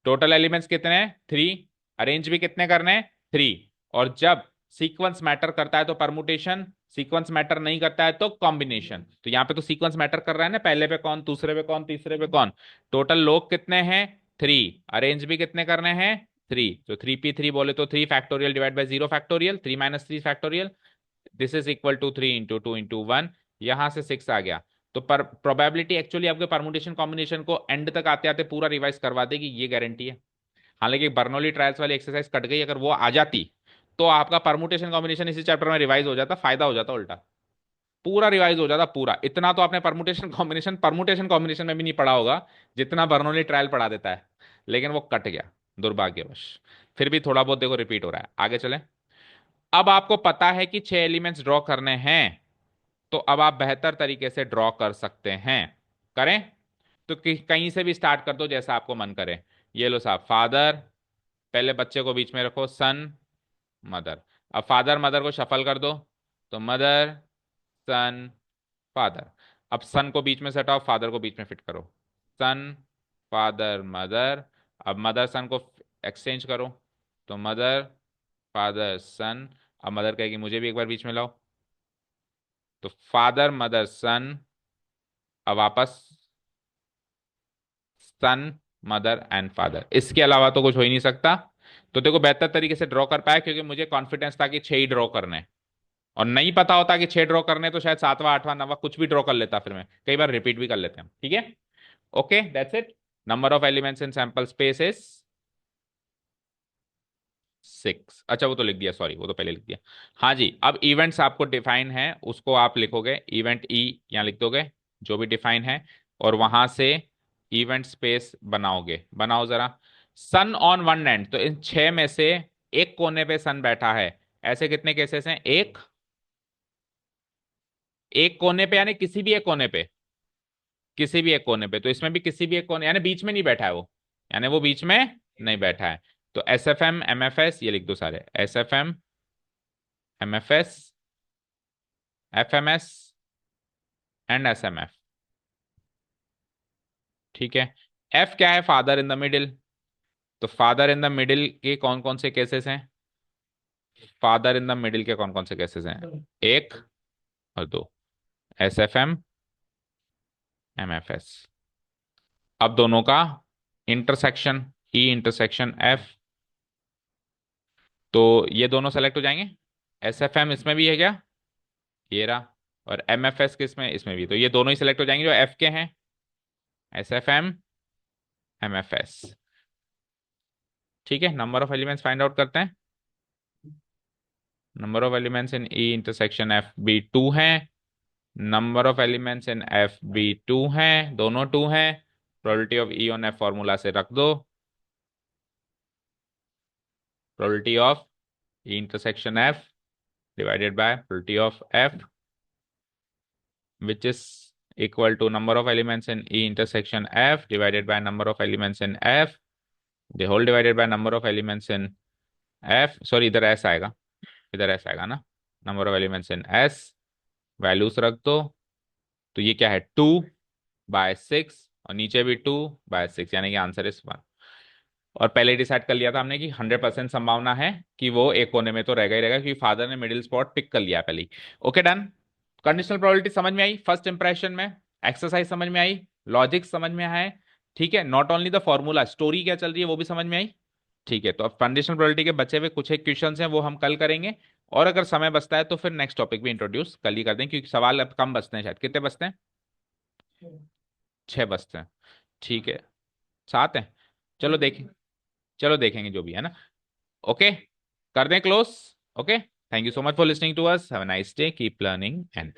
टोटल एलिमेंट्स कितने हैं? 3। अरेंज भी कितने करने हैं? 3। और जब सीक्वेंस मैटर करता है तो परमुटेशन, सीक्वेंस मैटर नहीं करता है तो कॉम्बिनेशन। तो यहाँ पे तो सीक्वेंस मैटर कर रहा है ना, पहले पे कौन, दूसरे पे कौन, तीसरे पे कौन। टोटल लोग कितने हैं? 3। अरेंज भी कितने करने हैं? 3। तो 3p3 बोले तो 3 factorial divide by 0 factorial, 3 - 3 factorial. This is equal to 3 × 2 × 1। यहां से 6 आ गया। तो पर प्रोबेबिलिटी एक्चुअली आपके परमुटेशन कॉम्बिनेशन को एंड तक आते आते पूरा रिवाइज करवा देगी, ये गारंटी है। हालांकि बर्नौली ट्रायल्स वाली एक्सरसाइज कट गई, अगर वो आ जाती तो आपका परमुटेशन कॉम्बिनेशन इसी चैप्टर में रिवाइज हो जाता, फायदा हो जाता उल्टा। पूरा रिवाइज हो जाता पूरा। इतना तो आपने परमुटेशन कॉम्बिनेशन में भी नहीं पढ़ा होगा जितना बर्नौली ट्रायल पढ़ा देता है। लेकिन वो कट गया दुर्भाग्यवश। फिर भी थोड़ा बहुत देखो रिपीट हो रहा है, आगे चले। अब आपको पता है कि 6 एलिमेंट्स ड्रॉ करने हैं, तो अब आप बेहतर तरीके से ड्रॉ कर सकते हैं। करें? तो कहीं से भी स्टार्ट कर दो, जैसा आपको मन करे। ये लो साहब, फादर, पहले बच्चे को बीच में रखो, सन, मदर। अब फादर मदर को शफल कर दो, तो मदर, सन, फादर। अब सन को बीच में से हटाओ, फादर को बीच में फिट करो, सन, फादर, मदर। अब मदर सन को एक्सचेंज करो, तो मदर, फादर, सन। अब मदर कहेगी मुझे भी एक बार बीच में लाओ, तो फादर, मदर, सन। अब वापस सन, मदर एंड फादर। इसके अलावा तो कुछ हो ही नहीं सकता। तो देखो बेहतर तरीके से ड्रॉ कर पाया, क्योंकि मुझे कॉन्फिडेंस था कि 6 ही ड्रॉ करने हैं। और नहीं पता होता कि 6 ड्रॉ करने तो शायद 7वां 8वां 9वां कुछ भी ड्रॉ कर लेता, फिर मैं कई बार रिपीट भी कर लेते हैं, ठीक है। Okay that's it. Number of elements in sample space is 6। अच्छा वो तो लिख दिया, सॉरी वो तो पहले लिख दिया। हाँ जी, अब इवेंट्स आपको डिफाइन है, उसको आप लिखोगे इवेंट ई, यहाँ लिख दोगे जो भी डिफाइन है, और वहां से इवेंट स्पेस बनाओगे। बनाओ जरा। सन ऑन वन एंड, तो इन 6 में से एक कोने पे सन बैठा है। ऐसे कितने केसेस हैं? एक, एक कोने पे यानी किसी भी एक कोने पे, किसी भी एक कोने पे। तो इसमें भी किसी भी एक कोने, यानी बीच में नहीं बैठा है वो, यानी वो बीच में नहीं बैठा है। तो S F M M F S, ये लिख दो सारे, S F M M F S F M S and S M F. ठीक है। एफ क्या है? Father in the middle. तो फादर इन द मिडिल के कौन कौन से केसेस हैं? फादर इन द मिडिल के कौन कौन से केसेस हैं? एक और दो, S F M M F S. अब दोनों का इंटरसेक्शन, ई इंटरसेक्शन एफ। तो ये दोनों सेलेक्ट हो जाएंगे। एस एफ एम इसमें भी है क्या? ये रहा। और एम एफ एस किसमें? इसमें भी। तो ये दोनों ही सिलेक्ट हो जाएंगे जो एफ के हैं, S F M M F S. ठीक है, number of elements find out करते हैं। Number of elements in E intersection F बी 2 है। Number of elements in F बी 2 है, दोनों 2 हैं। Probability of E on F formula से रख दो। Probability of E intersection F divided by probability of F, which is equal to number of elements in E intersection F divided by number of elements in F, the whole divided by number of elements in F, sorry इधर S आएगा, इधर S आएगा ना, number of elements in S। Values रख दो। तो ये क्या है? 2/6, और नीचे भी 2/6, यानी कि आंसर इज 1। और पहले डिसाइड कर लिया था हमने कि 100% संभावना है कि वो एक कोने में तो रहेगा ही रहेगा, क्योंकि फादर ने मिडिल स्पॉट पिक कर लिया पहले ही। Okay done. कंडीशनल प्रोबेबिलिटी समझ में आई फर्स्ट इंप्रेशन में, एक्सरसाइज समझ में आई, लॉजिक समझ में आए, ठीक है। Not only the formula, story क्या चल रही है वो भी समझ में आई। ठीक है, तो अब कंडीशनल प्रोबेबिलिटी के बचे हुए कुछ एक क्वेश्चंस हैं वो हम कल करेंगे। और अगर समय बचता है तो फिर नेक्स्ट टॉपिक भी इंट्रोड्यूस कल ही कर दें, क्योंकि सवाल अब कम बचते हैं, शायद कितने बचते हैं? 6 बचते हैं। ठीक है, 7 हैं। चलो देखें, चलो देखेंगे जो भी है ना। ओके, कर दें close. Okay, thank you so much for listening to us, have a nice day, keep learning and